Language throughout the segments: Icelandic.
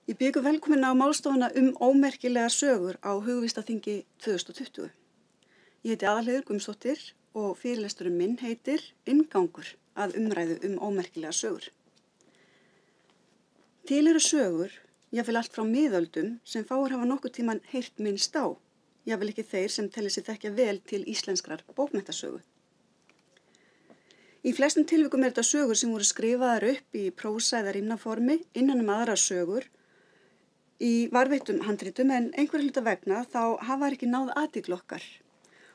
Ég býð ykkur velkomin á málstofuna ómerkilegar sögur á Hugvísnaþingi 2020. Ég heiti Aðalheiður Guðmundsdóttir og fyrirlesturinn minn heitir Inngangur að umræðu ómerkilegar sögur. Til eru sögur, jafnvel allt frá miðöldum, sem fáir hafa nokkuð tíman heyrt minnst á, jafnvel ekki þeir sem telja sig þekkja vel til íslenskrar bókmenntasögu. Í flestum tilvikum þetta sögur sem voru skrifaðar upp í prósa eða rímnaformi innan aðrar sögur í varðveittum handritum, en einhverju hluta vegna þá hafa ekki náð athygli okkar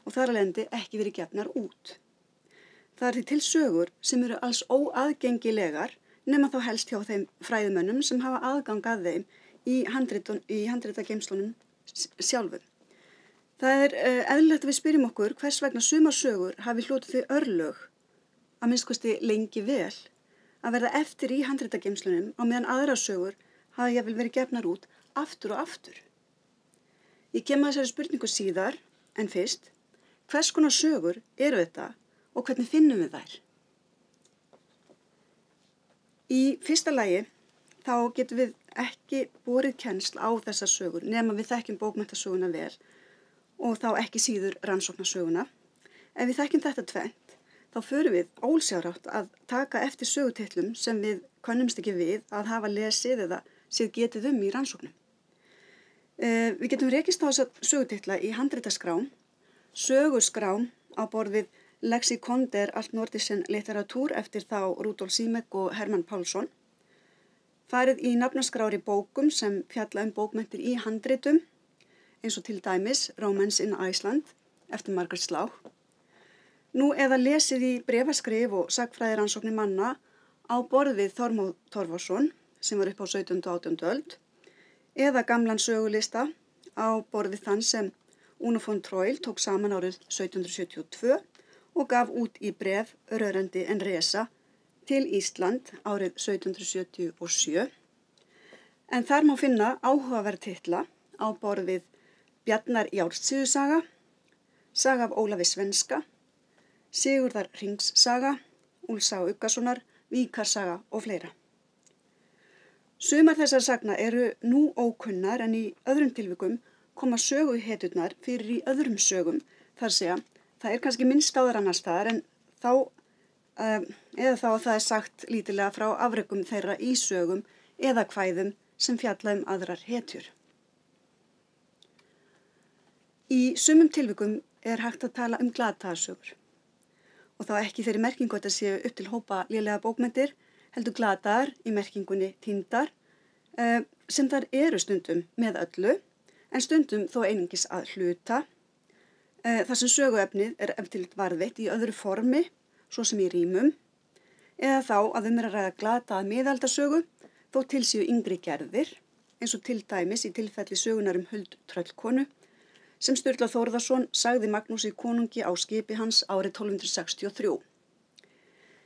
og þar af leiðandi ekki verið gefnar út. Það því til sögur sem eru alls óaðgengilegar nema þá helst hjá þeim fræðimönnum sem hafa aðgang að þeim í handritageymslunum sjálfum. Það eðlilegt að við spyrjum okkur hvers vegna sumar sögur hafi hlotið þau örlög, að minnsta kosti lengi vel, að verða eftir í handritageymslunum á meðan aðrar sögur hafi jafnvel verið gefnar út aftur og aftur. Ég kem að þessari spurningu síðar, en fyrst, hvers konar sögur eru þetta og hvernig finnum við þær? Í fyrsta lagi þá getum við ekki borið kennsl á þessar sögur nema við þekkjum bókmenntasöguna vel og þá ekki síður rannsóknarsöguna. Ef við þekkjum þetta tvennt, þá förum við ólsjárátt að taka eftir sögutitlum sem við könnumst ekki við að hafa lesið eða séð getið í rannsóknum. Við getum rekist á þessa sögutitla í handritaskrám, söguskrám á borð við Lexikon der altnordischen Literatur eftir þá Rudolf Simek og Hermann Pálsson, farið í nafnaskrár í bókum sem fjalla bókmenntir í handritum, eins og til dæmis Romance in Iceland eftir Margaret Slough, nú eða lesið í bréfaskrif og sagnfræðirannsóknir manna á borð við Þormóð Torfason, sem var upp á 17. og 18. öld, eða gamlan sögulista á borð við þann sem Uno von Troil tók saman árið 1772 og gaf út í bréf rörandi Resa til Ísland árið 1777. En þar má finna áhugaverð titla á borð við Bjarnar Járnsíðu saga, saga af Ólafi Svenska, Sigurðar Hrings saga, Úlfs saga Uggasonar, Víkar saga og fleira. Sumar þessar sagna eru nú ókunnar, en í öðrum tilvikum koma söguhetjurnar fyrir í öðrum sögum, þar segja það kannski minnst á þær annars staðar, en eða þá að það sagt lítilega frá afrekum þeirra í sögum eða kvæðum sem fjalla aðrar hetjur. Í sumum tilvikum hægt að tala glataðarsögur. Og þá ekki þeirri merkingu að þetta séu upp til hópa lélega bókmenntir, heldur glataðar í merkingunni týndar, sem þar eru stundum með öllu, en stundum þó einungis að hluta, þar sem söguefnið ef til varðveitt í öðru formi, svo sem í rímum, eða þá að að ræða glataða miðaldasögu, þó til séu yngri gerðir, eins og til dæmis í tilfelli sögunar Huld tröllkonu, sem Sturla Þórðarson sagði Magnúsi konungi á skipi hans árið 1263.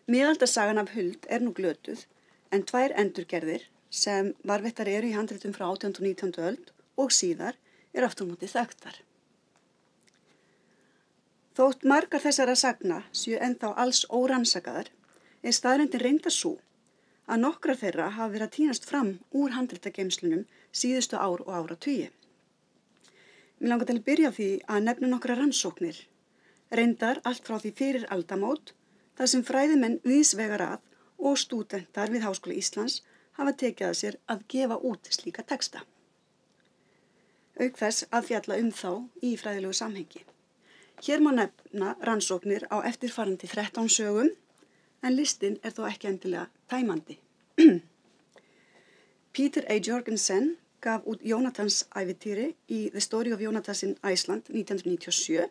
Miðaldasagan af Huld nú glötuð, en tvær endurgerðir sem varðveittar eru í handritum frá 18. og 19. öld og síðar aftur á móti þekktar. Þótt margar þessara sagna séu ennþá alls órannsakaðar, staðreyndin reyndar sú að nokkrar þeirra hafa verið að tínast fram úr handritageymslunum síðustu ár og áratugi. Mér langar til að byrja á því að nefna nokkra rannsóknir, reyndar allt frá því fyrir aldamót, þar sem fræðimenn víðs vegar að og stúdentar við Háskóla Íslands hafa tekið að sér að gefa út slíka texta. Auk þess að fjalla þá í fræðilegu samhengi. Hér má nefna rannsóknir á eftirfarandi 13 sögum, en listinn þó ekki endilega tæmandi. Peter A. Jorgensen gaf út Jónatans ævintýri í The Story of Jonatas in Iceland 1997.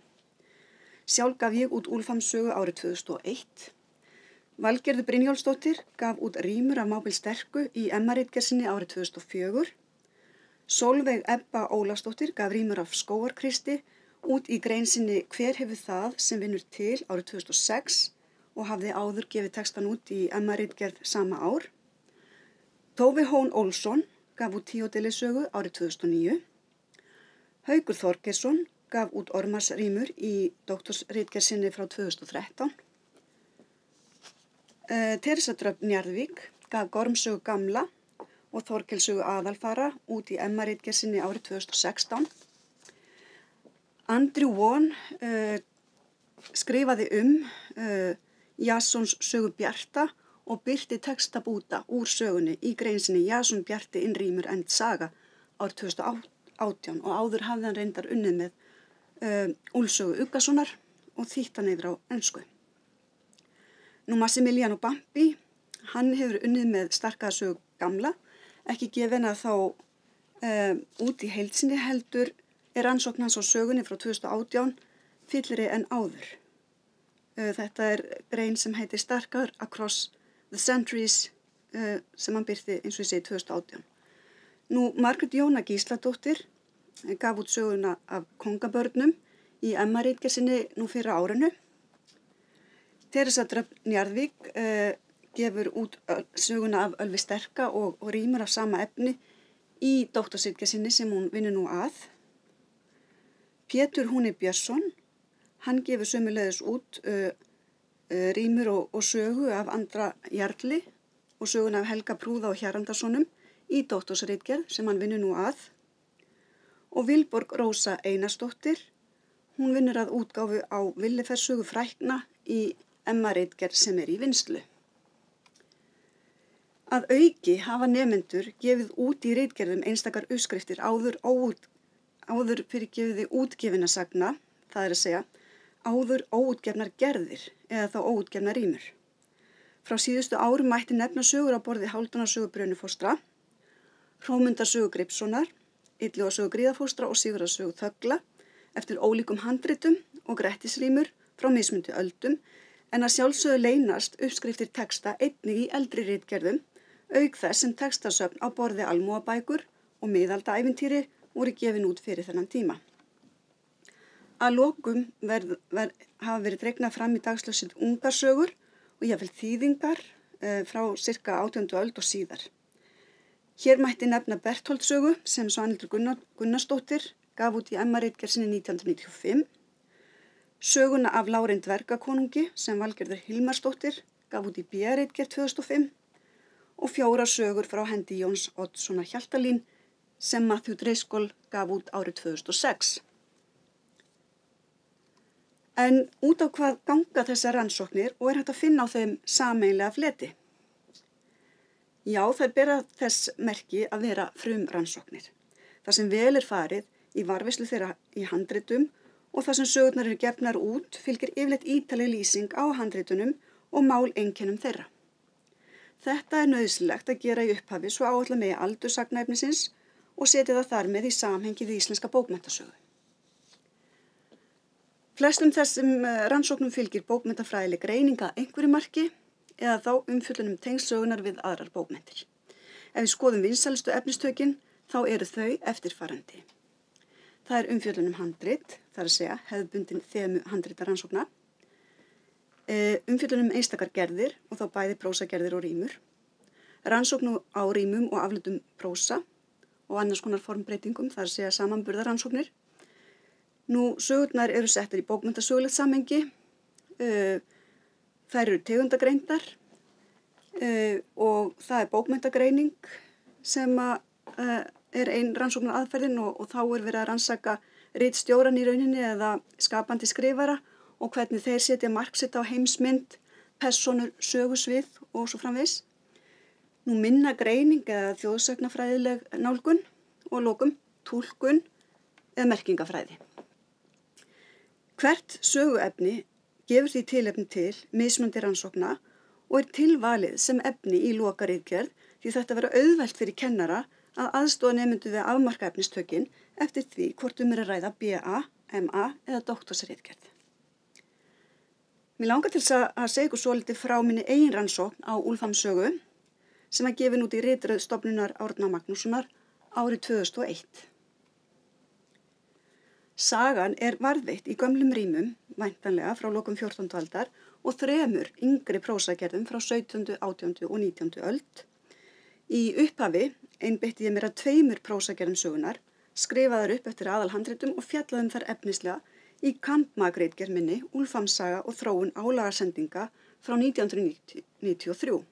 Sjálf gaf ég út Úlfams sögu árið 2001. Valgerður Brynjólfsdóttir gaf út rímur af Mábil Sterku í Emma-ritgerð sinni árið 2004. Sólveig Ebba Ólafsdóttir gaf rímur af Skógarkristi út í grein sinni Hver hefur það sem vinnur til árið 2006 og hafði áður gefið textan út í Emma-ritgerð sama ár. Tove Hón Olsson gaf út Tíódeli-sögu árið 2009. Haukur Þorgeirsson gaf út Ormarsrímur í doktorsritgerð sinni frá 2013. Teresa Dröfn Njarðvík gaf Gormsögu gamla og Þorkels sögu aðalfara út í Emma-ritgerð sinni árið 2016. Andrew Vaughan skrifaði Jasons sögu Bjarta og birti textabúta úr sögunni í grein sinni Jason Bjarti in Rímur and Saga árið 2018 og áður hafði hann reyndar unnið með Úlfsögu Uggasonar og þýtt hann yfir á ensku. Nú Massimiliano Bambi, hann hefur unnið með Starkaða sögu gamla, ekki gefin að þá út í heild sinni heldur rannsókn hans á sögunni frá 2018 fyllri en áður. Þetta grein sem heitir Starkar Across the Centuries sem hann birti eins og ég segi 2018. Nú Margrét Jóna Gísladóttir gaf út söguna af kongabörnum í Emma-ritgerð sinni nú fyrir árinu. Teresa Dröfn Njarðvík gefur út söguna af Ölvi sterka og rímur af sama efni í doktorsritgerð sinni sem hún vinnur nú að. Pétur Húni Björnsson, hann gefur sömuleiðis út rímur og sögu af Andra Jarli og söguna af Helga Prúða og Hjarandssonum í doktorsritgerð sem hann vinnur nú að. Og Vilborg Rósa Einarsdóttir, hún vinnur að útgáfu á Villefers sögu frækna í Emma-ritgerð sem í vinnslu. Að auki hafa nemendur gefið út í ritgerðum einstakar uppskriftir áður fyrirgefiði útgefinna sagna, það að segja, áður óútgefnar gerðir eða þá óútgefnar rímur. Frá síðustu árum mætti nefna sögur á borði Hálfdanar sögu Brönufóstra, Hrómundar sögu Gripssonar, Illuga sögu Gríðarfóstra og Sigurðar sögu Þöggla eftir ólíkum handritum og grettisrímur frá mismunandi öldum, en að sjálfsögðu leynast uppskriftir texta einnig í eldri ritgerðum, auk þess sem textasöfn á borði almúgabækur og miðaldaævintýri voru gefin út fyrir þennan tíma. Að lokum hafa verið dregnar fram í dagsljósið ungarsögur og jafnvel þýðingar frá sirka 18. öld og síðar. Hér mætti nefna Bertholdsögu sem Svanhildur Gunnarsdóttir gaf út í Emma-ritgerð sinni 1995, söguna af Lárein dvergakonungi sem Valgerður Hilmarsdóttir gaf út í B-ritgerð 2005 og 4 sögur frá hendi Jóns Oddssonar Hjaltalín sem Matthew Driscoll gaf út árið 2006. En út á hvað ganga þessar rannsóknir og hægt að finna á þeim sameiginlega fleti? Já, þær bera þess merki að vera frumrannsóknir. Það sem vel farið í varðveislu þeirra í handritum og þar sem sögurnar eru gefnar út fylgir yfirleitt ítarleg lýsing á handritunum og máleinkennum þeirra. Þetta nauðsynlegt að gera í upphafi svo áætla megi aldur sagnaefnisins og setja það þar með í samhengi við íslenska bókmenntasögu. Flestum þessum rannsóknum fylgir bókmenntafræðileg greining að einhverju marki eða þá umfjöllun tengsl sögunar við aðrar bókmenntir. Ef við skoðum vinsælustu efnistökin þá eru þau eftirfarandi. Það umfjöllun handrit, það að segja hefðbundin þemu handritarannsókna, umfjöllun einstakar gerðir og þá bæði prósagerðir og rímur, rannsókn á rímum og afleiddum prósa og annars konar formbreytingum, það að segja samanburðarrannsóknir. Nú, sögurnar eru settar í bókmenntasögulegt samhengi, þær eru tegundagreindar og það bókmenntagreining sem ein rannsóknar aðferðin og þá verið að rannsaka ritstjóran í rauninni eða skapandi skrifara og hvernig þeir setja mark sitt á heimsmynd, persónur, sögusvið og svo framvegis. Nú minna greining eða þjóðsagnafræðileg nálgun og lokum túlkun eða merkingafræði. Hvert söguefni gefur því tilefni til mismunandi rannsókna og tilvalið sem efni í lokaritgerð því þetta vera auðvelt fyrir kennara að aðstoða nemendur við að afmarka efnistökin eftir því hvort að ræða BA, MA eða doktorsritgerð. Mér langar til að segja ykkur svolítið frá minni eigin rannsókn á Úlfhamssögu sem var gefin út í ritröð Stofnunar Árna Magnússonar árið 2001. Sagan varðveitt í gömlum rímum, væntanlega frá lokum 14. aldar og 3 yngri prósagerðum frá 17., 18. og 19. öld. Í upphafi einbeitti ég mér að 2 prósagerðum sögunar, skrifaðar upp eftir aðalhandritum og fjallaðum þar efnislega í kantmagritgerð minni Úlfhamssaga og þróun álagarsendinga frá 1993.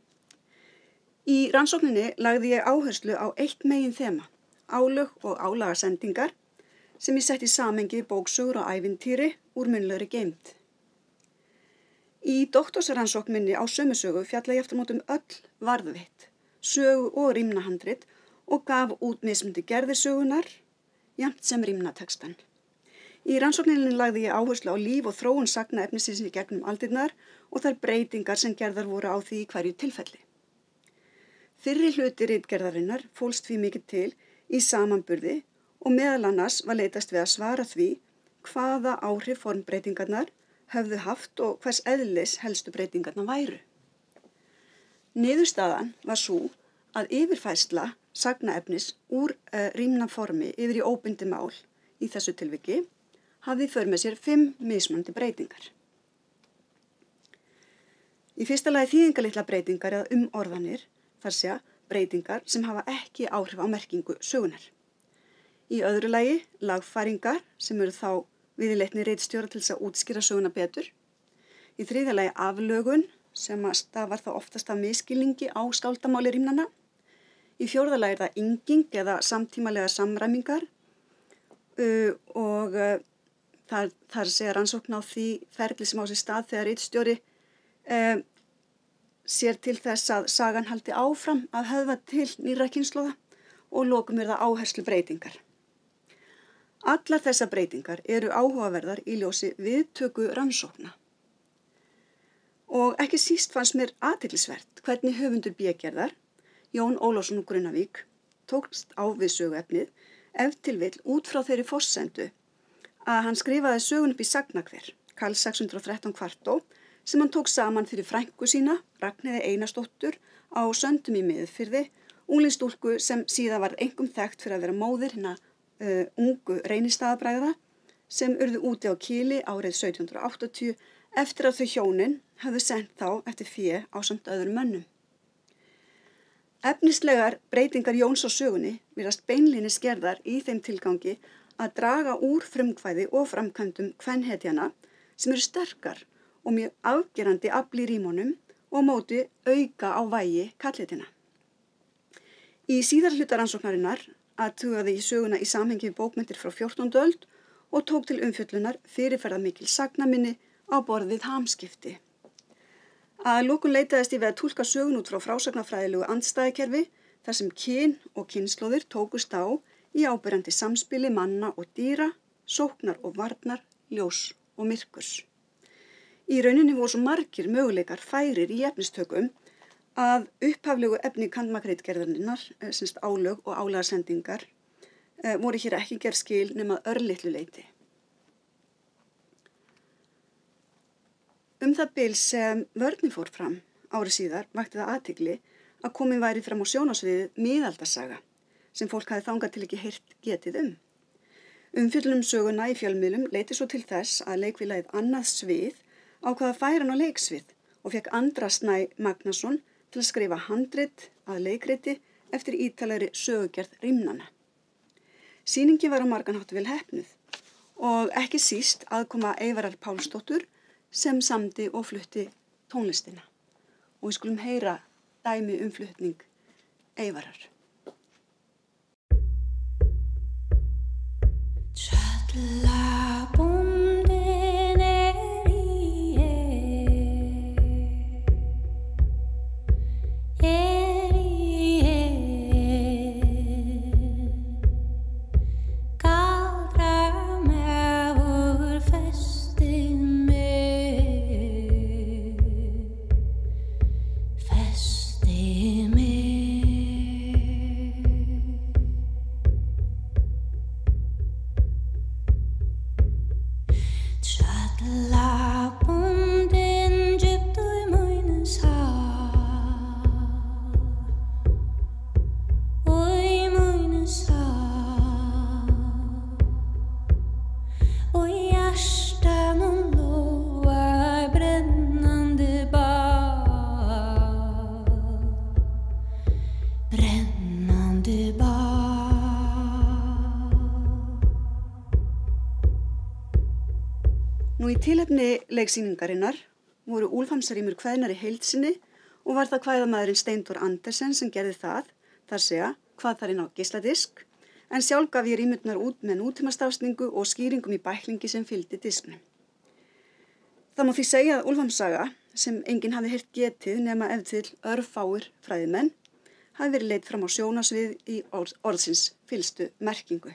Í rannsókninni lagði ég áherslu á eitt megin þema, álög og álagasendingar, sem ég setti í samhengi við bóksögur og ævintýri úr munnlegri geymd. Í doktorsrannsókn minni á sömu sögu fjalla ég aftur á móti öll varðveitt, sögu og rímnahandrit og gaf út mismunandi gerðir sögunar, jafnt sem rímnatextann. Í rannsókninni lagði ég áherslu á líf og þróun sagnaefnisins í gegnum aldirnar og þær breytingar sem gerðar voru á því í hverju tilfelli. Fyrri hluti ritgerðarinnar fólst því mikið til í samanburði og meðal annars var leitast við að svara því hvaða áhrif formbreytingarnar höfðu haft og hvers eðlis helstu breytingarnar væru. Niðurstaðan var sú að yfirfærsla sagnaefnis úr rímnaformi yfir í óbundið mál í þessu tilviki hafði í för með sér 5 mismunandi breytingar. Í fyrsta lagi þýðingarlitlar breytingar eða umorðanir, þar segja breytingar sem hafa ekki áhrif á merkingu sögunar. Í öðru lagi lagfæringar sem eru þá viðleitni ritstjóra til þess að útskýra söguna betur. Í þriðja lagi aflögun sem stafar þá oftast af misskilningi á skáldamáli rímnanna. Í fjórða lagi það ynging eða samtímalega samræmingar og það er að segja rannsókn á því ferli sem á sér stað þegar ritstjóri sér til þess að sagan haldi áfram að höfða til nýrra kynslóða og lokum það áherslu breytingar. Allar þessar breytingar eru áhugaverðar í ljósi viðtöku rannsókna. Og ekki síst fannst mér athyglisvert hvernig höfundur B-gerðar, Jón Ólafsson úr Grunnavík, tókst á við söguefnið ef til vill út frá þeirri forsendu að hann skrifaði sögun upp í sagnakver, Karl 613 kvartó, sem hann tók saman fyrir frænku sína, Ragnheiði Einarsdóttur, á Söndum í Miðfirði, unglingsstúlku sem síðan var einkum þekkt fyrir að vera móðir hinna ungu Reynistaðabræðra sem urðu úti á Kili árið 1780 eftir að þau hjónin höfðu sent þá eftir fé ásamt öðrum mönnum. Efnislegar breytingar Jóns á sögunni virðast beinlínis gerðar í þeim tilgangi að draga úr frumkvæði og framkvæmdum kvenhetjana sem eru sterkar og mjög afgerandi afl í rímunum og móti auka á vægi karlhetjana. Í síðar hluta rannsóknarinnar athugaði ég söguna í samhengi við bókmenntir frá 14. öld og tók til umfjöllunar fyrirferðarmikil sagnaminni á borðið hamskipti. Að lokum leitaðist ég við að túlka sögun út frá frásagnarfræðilegu andstæðikerfi þar sem kyn og kynslóðir tókust á í áberandi samspili manna og dýra, sóknar og varnar, ljós og myrkurs. Í rauninni voru svo margir möguleikar færir í efnistökum að upphaflegu efni kandmakritgerðarinnar, semst álög og álagarsendingar, voru hér ekki gerð skil nema örlitlu leyti. Það bil sem vörnin fór fram ári síðar vakti það athygli að komin væri fram á sjónarsviðið miðaldasaga sem fólk hafði þangað til ekki heyrt getið um. Umfjöllun söguna í fjölmiðlum leiti svo til þess að leikfélagið Annað svið ákvað að færa hann á leiksvið og fekk Andra Snæ Magnason til að skrifa handrit að leikriti eftir ítalegri sögugerð rímnanna. Sýningin var á margan hátt vel heppnuð og ekki síst aðkoma Eyvarar Pálsdóttur sem samdi og flutti tónlistina. Og við skulum heyra dæmi flutning Eyvarar. Nú í tilefni leiksýningarinnar voru Úlfhamsrímur kveðnar í heild sinni og var það kvæðamaðurinn Steindór Andersen sem gerði það, þar segja hvað þar inn á geisladisk, en sjálf gaf ég rýmurnar út með nútímastafsningu og skýringum í bæklingi sem fylgdi disknum. Það má því segja að Úlfams saga, sem enginn hafi heyrt getið nema ef til örfáir fræðimenn, hafi verið leidd fram á sjónarsvið í orðsins fyllstu merkingu.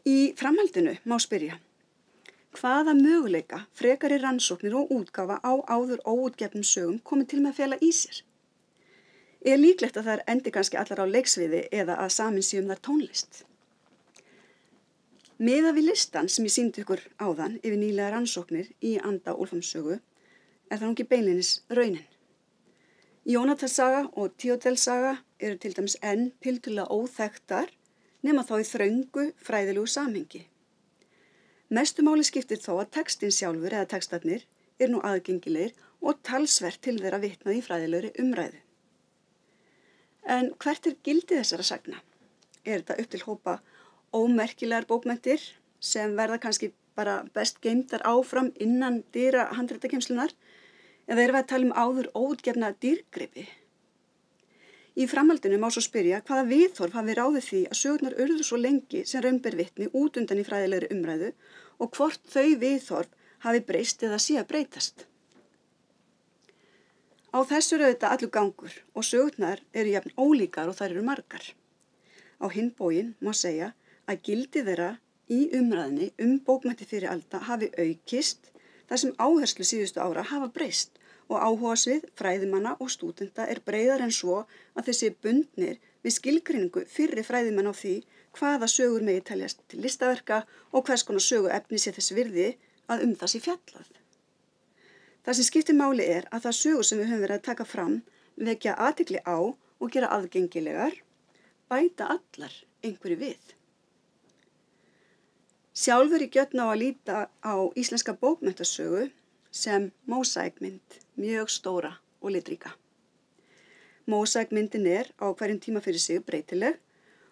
Í framhaldinu má spyrja, hvaða möguleika frekari rannsóknir og útgáfa á áður óútgefnum sögum komið til með að fela í sér? Er líklegt að þær endi kannski allar á leiksviði eða að samin sé þær tónlist? Miðað við listan sem ég sýndi ykkur áðan yfir nýlega rannsóknir í anda Úlfams sögu er það nú ekki beinlínis raunin. Jónatans saga og Théodels saga eru til dæmis enn tiltölulega óþekktar nema þá í þröngu fræðilegu samhengi. Mestu máli skiptir þó að textinn sjálfur eða textarnir nú aðgengilegir og talsvert til þeirra vitnað í fræðilegri umræðu. En hvert er gildi þessara sagna? Er þetta upp til hópa ómerkilegar bókmenntir sem verða kannski bara best geymdar áfram innan dyra handritakemslunar eða erum við að tala áður óútgefna dýrgripi? Í framhaldinu má svo spyrja hvaða viðhorf hafi ráðið því að sögurnar urðu svo lengi sem raun ber vitni út undan í fræðilegri umræðu og hvort þau viðhorf hafi breyst eða sé að breytast. Á þessu eru auðvitað allur gangur og sögurnar eru jafn ólíkar og þær eru margar. Á hinn bóginn má segja að gildi þeirra í umræðinni bókmenntir fyrir alda hafi aukist þar sem áherslu síðustu ára hafa breyst og áhugasvið fræðimanna og stúdenta breiðar en svo að þeir séu bundnir við skilgreiningu fyrri fræðimanna á því hvaða sögur megi teljast til listaverka og hvers konar söguefni sé þess virði að það sé fjallað. Það sem skiptir máli að það sögur sem við höfum verið að taka fram vekja athygli á og gera aðgengilegar, bæta allar einhverju við. Sjálfur í gjörn á að líta á íslenska bókmenntasögu sem mósaíkmynd, mjög stóra og litríka. Mósaíkmyndin á hverjum tíma fyrir sig breytileg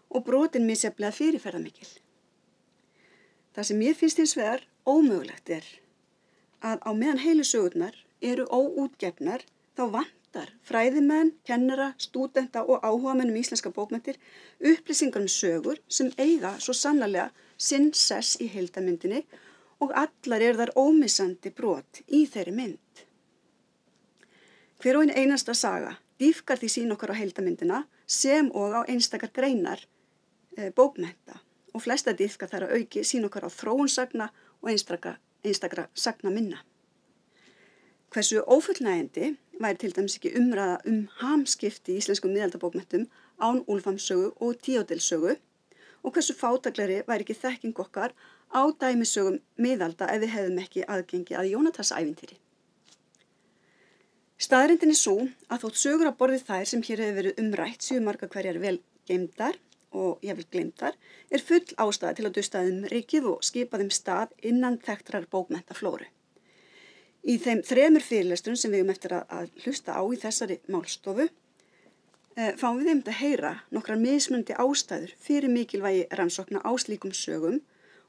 og brotin misjafnlega fyrirferðarmikil. Það sem mér finnst hins vegar ómögulegt að á meðan heilu sögurnar eru óútgefnar þá vantar fræðimenn, kennara, stúdenta og áhugamenn íslenska bókmenntir upplýsingar sögur sem eiga svo sannarlega sinn sess í heildarmyndinni og allar þar ómissandi brot í þeirri mynd. Hver og einasta saga dýpkar því sín okkar á heildarmyndina sem og á einstakar greinar bókmennta og flesta dýpkar þar að auki sín okkar á þróun sagna og einstakra sagna minna. Hversu ófullnægjandi væri til dæmis ekki umræða hamskipti í íslenskum miðaldabókmenntum án Úlfams sögu og Théodels sögu og hversu fátæklegri væri ekki þekking okkar á dæmisögum miðalda ef við hefðum ekki aðgengi að Jónatans ævintýri. Staðreyndin sú að þótt sögur á borð við þær sem hér hefur verið umrætt séu margar hverjar vel geymdar og jafnvel gleymdar full ástæða til að dusta rykið og skipa þeim stað innan þekktrar bókmenntaflóru. Í þeim 3 fyrirlestrum sem við eigum eftir að hlusta á í þessari málstofu fáum við að heyra nokkrar mismunandi ástæður fyrir mikilvægi rannsókna á slíkum sögum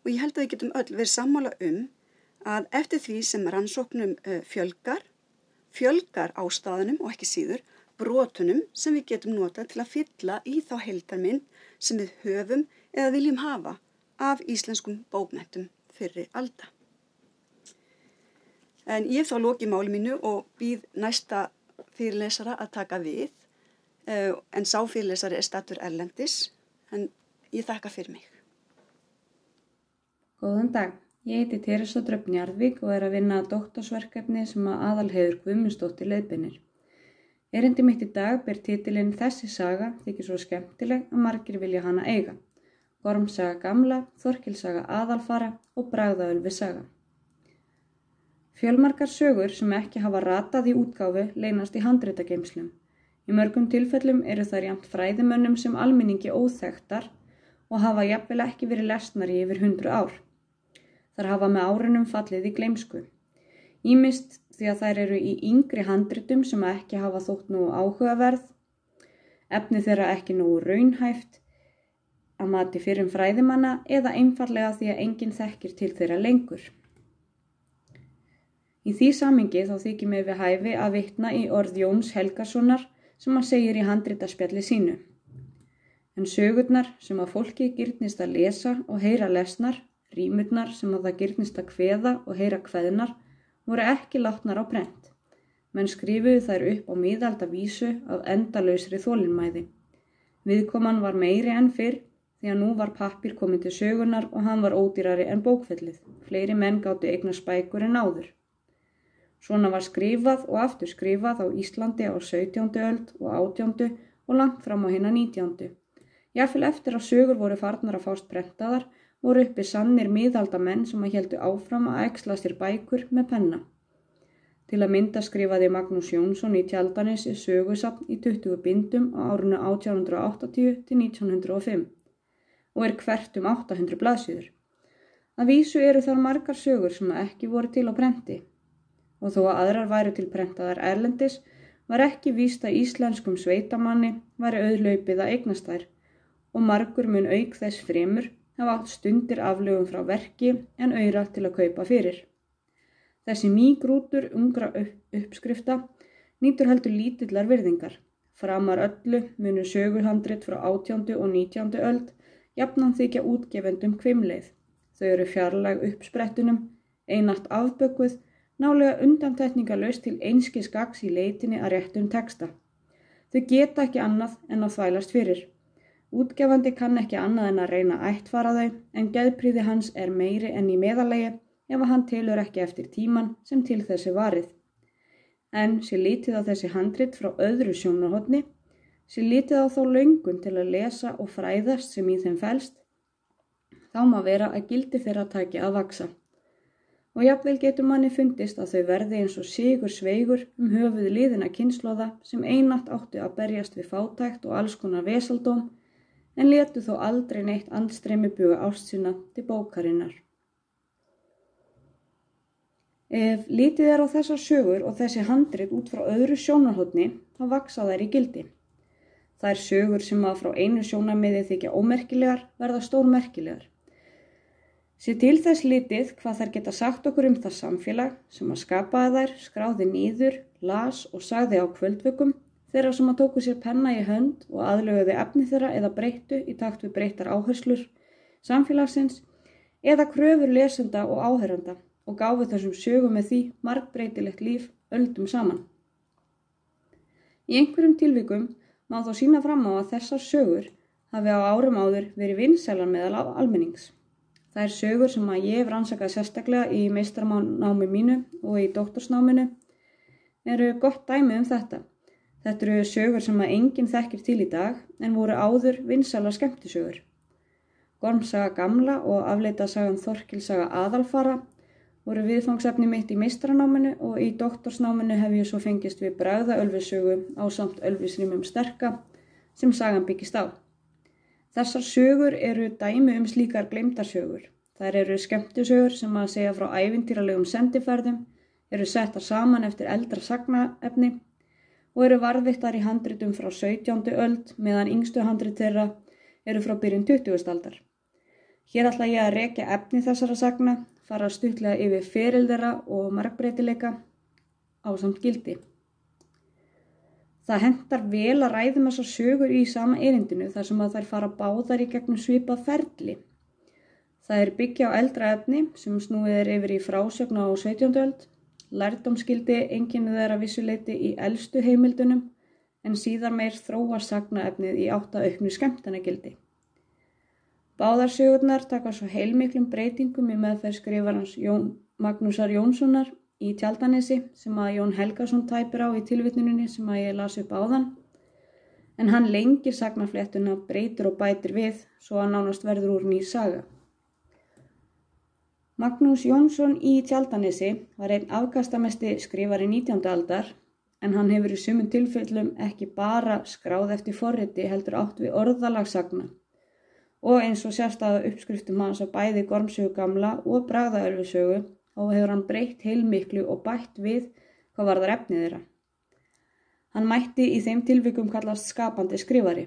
og ég held að við getum öll verið sammála að eftir því sem rannsóknum fjölgar ástæðunum og ekki síður brotunum sem við getum notað til að fylla í þá heildarmynd sem við höfum eða viljum hafa af íslenskum bókmenntum fyrri alda. En ég hef þá lokið máli mínu og býð næsta fyrirlesara að taka við, en sá fyrirlesari staddur erlendis, en ég þakka fyrir mig. Góðan dag, ég heiti Teresa Dröfn Njarðvík og að vinna að doktorsverkefni sem Aðalheiður Guðmundsdóttir leiðbeinir. Erindi mitt í dag ber titilinn Þessi saga þykir svo skemmtileg að margir vilja hana eiga. Gormsaga gamla, Þorkelssaga aðalfara og Bragðaölvi saga. Fjölmargar sögur sem ekki hafa ratað í útgáfu leynast í handritageymslum. Í mörgum tilfellum eru þær jafnt fræðimönnum sem almenningi óþekktar og hafa jafnvel ekki verið lesnar í yfir 100 ár. Þær hafa með árunum fallið í gleymsku. Ýmist því að þær eru í yngri handritum sem ekki hafa þótt nú áhugaverð, efni þeirra ekki nú raunhæft að mati fyrrum fræðimanna eða einfallega því að enginn þekkir til þeirra lengur. Í því samhengi þá þykir mér við hæfi að vitna í orð Jóns Helgasonar sem hann segir í handritaspjalli sínu. En sögurnar sem að fólki girnist að lesa og heyra lesnar, rímurnar sem að það girnist að kveða og heyra kveðnar, voru ekki látnar á prent. Menn skrifuðu þær upp á miðalda vísu af endalausri þolinmæði. Viðkoman var meiri en fyrr því að nú var pappír kominn til sögunar og hann var ódýrari en bókfellið. Fleiri menn gátu eignast bækur en áður. Svona var skrifað og aftur skrifað á Íslandi á 17. öld og 18. og langt fram á hina 19. Jafnvel eftir að sögur voru farnar að fást prentaðar voru uppi sannir miðaldamenn sem að héldu áfram að æxla sér bækur með penna. Til að mynda skrifaði Magnús Jónsson í Tjaldanesi sögusafn í 20 bindum á árinu 1880 til 1905 og hvert 800 blaðsíður. Að vísu eru þar margar sögur sem ekki voru til á prenti. Og þó að aðrar væru til prentaðar erlendis, var ekki víst að íslenskum sveitamanni væri auðlaupið að eignast þær og margur mun auk þess fremur hafa átt stundir aflögum frá verki en aura til að kaupa fyrir. Þessi mýgrútur ungra uppskrifta nýtur heldur lítillar virðingar. Framar öllu munu söguhandrit frá 18. og 19. öld jafnan þykja útgefendum hvimleið. Þau eru fjarlæg uppsprettunum, einatt afbökuð, nálega undantekningarlaust til einskis gagns í leitinni að réttum texta. Þau geta ekki annað en að þvælast fyrir. Útgefandi kann ekki annað en að reyna að ættfara þau, en geðprýði hans er meiri en í meðallagi ef hann telur ekki eftir tíman sem til þessi varið. En sé lítið á þessi handrit frá öðru sjónarhorni, sé lítið á þá löngun til að lesa og fræðast sem í þeim felst, þá má vera að gildi þeirra taki að vaksa. Og jafnvel getur manni fundist að þau verði eins og sigur sveigur höfuð liðina kynslóða sem einatt áttu að berjast við fátækt og alls konar vesaldóm, en létu þó aldrei neitt andstreymi buga ást sína til bókarinnar. Ef lítið er á þessar sögur og þessi handrit út frá öðru sjónarhorni, þá vaksa þær í gildi. Þær sögur sem að frá einu sjónarmiði þykja ómerkilegar verða stórmerkilegar. Sé til þess litið hvað þær geta sagt okkur það samfélag sem að skapaði þær, skráði niður, las og sagði á kvöldvökum, þeirra sem að tóku sér penna í hönd og aðlöguðu efni þeirra eða breyttu í takt við breyttar áherslur samfélagsins eða kröfur lesenda og áheyranda og gáfu þessum sögum með því margbreytilegt líf öldum saman. Í einhverjum tilvikum má þó sýna fram á að þessar sögur hafi á árum áður verið vinsælar meðal almennings. Það sögur sem að ég hef rannsakað sérstaklega í meistaranámi mínu og í doktorsnáminu eru gott dæmi þetta. Þetta eru sögur sem að enginn þekkir til í dag en voru áður vinsælar skemmtisögur. Gormsaga gamla og afleita sagan Þorkilssaga aðalfara voru viðfangsefni mitt í meistaranáminu og í doktorsnáminu hef ég svo fengist við bragðaölfusögu ásamt Ölfusrýmum sterka sem sagan byggist á. Þessar sögur eru dæmi slíkar gleymdarsögur. Þær eru skemmtisögur sem að segja frá ævintýralegum sendiferðum, eru settar saman eftir eldra sagnaefni og eru varðveittar í handritum frá 17. öld meðan yngstu handrit þeirra eru frá byrjun 20. aldar. Hér ætla ég að rekja efni þessara sagna, fara stuttlega yfir feril þeirra og margbreytileika ásamt gildi. Það hentar vel að ræðum þessar sögur í sama erindinu þar sem að þær fara báðar í gegnum svipað ferli. Það byggja á eldra efni sem snúið yfir í frásögn á 17. öld, lærdómsgildi einkenni þeirra vissuleyti í elstu heimildunum en síðar meir þróa sagnaefnið í átt að auknu skemmtanagildi. Báðar sögurnar taka svo heilmiklum breytingum í meðferð skrifarans Magnúsar Jónssonar í Tjaldanesi sem að Jón Helgason tæpir á í tilvitnuninni sem að ég las upp áðan, en hann lengir sagnafléttuna, breytir og bætir við svo að nánast verður úr ný saga. Magnús Jónsson í Tjaldanesi var einn afkastamesti skrifari 19. aldar, en hann hefur í sumum tilfellum ekki bara skráð eftir forriti heldur átt við orðalag sagna og eins og sérstæða uppskriftum hans á bæði Gormsögu gamla og bragðaölfusögu og hefur hann breytt heilmiklu og bætt við hvað varðar efnið þeirra. Hann mætti í þeim tilvikum kallast skapandi skrifari.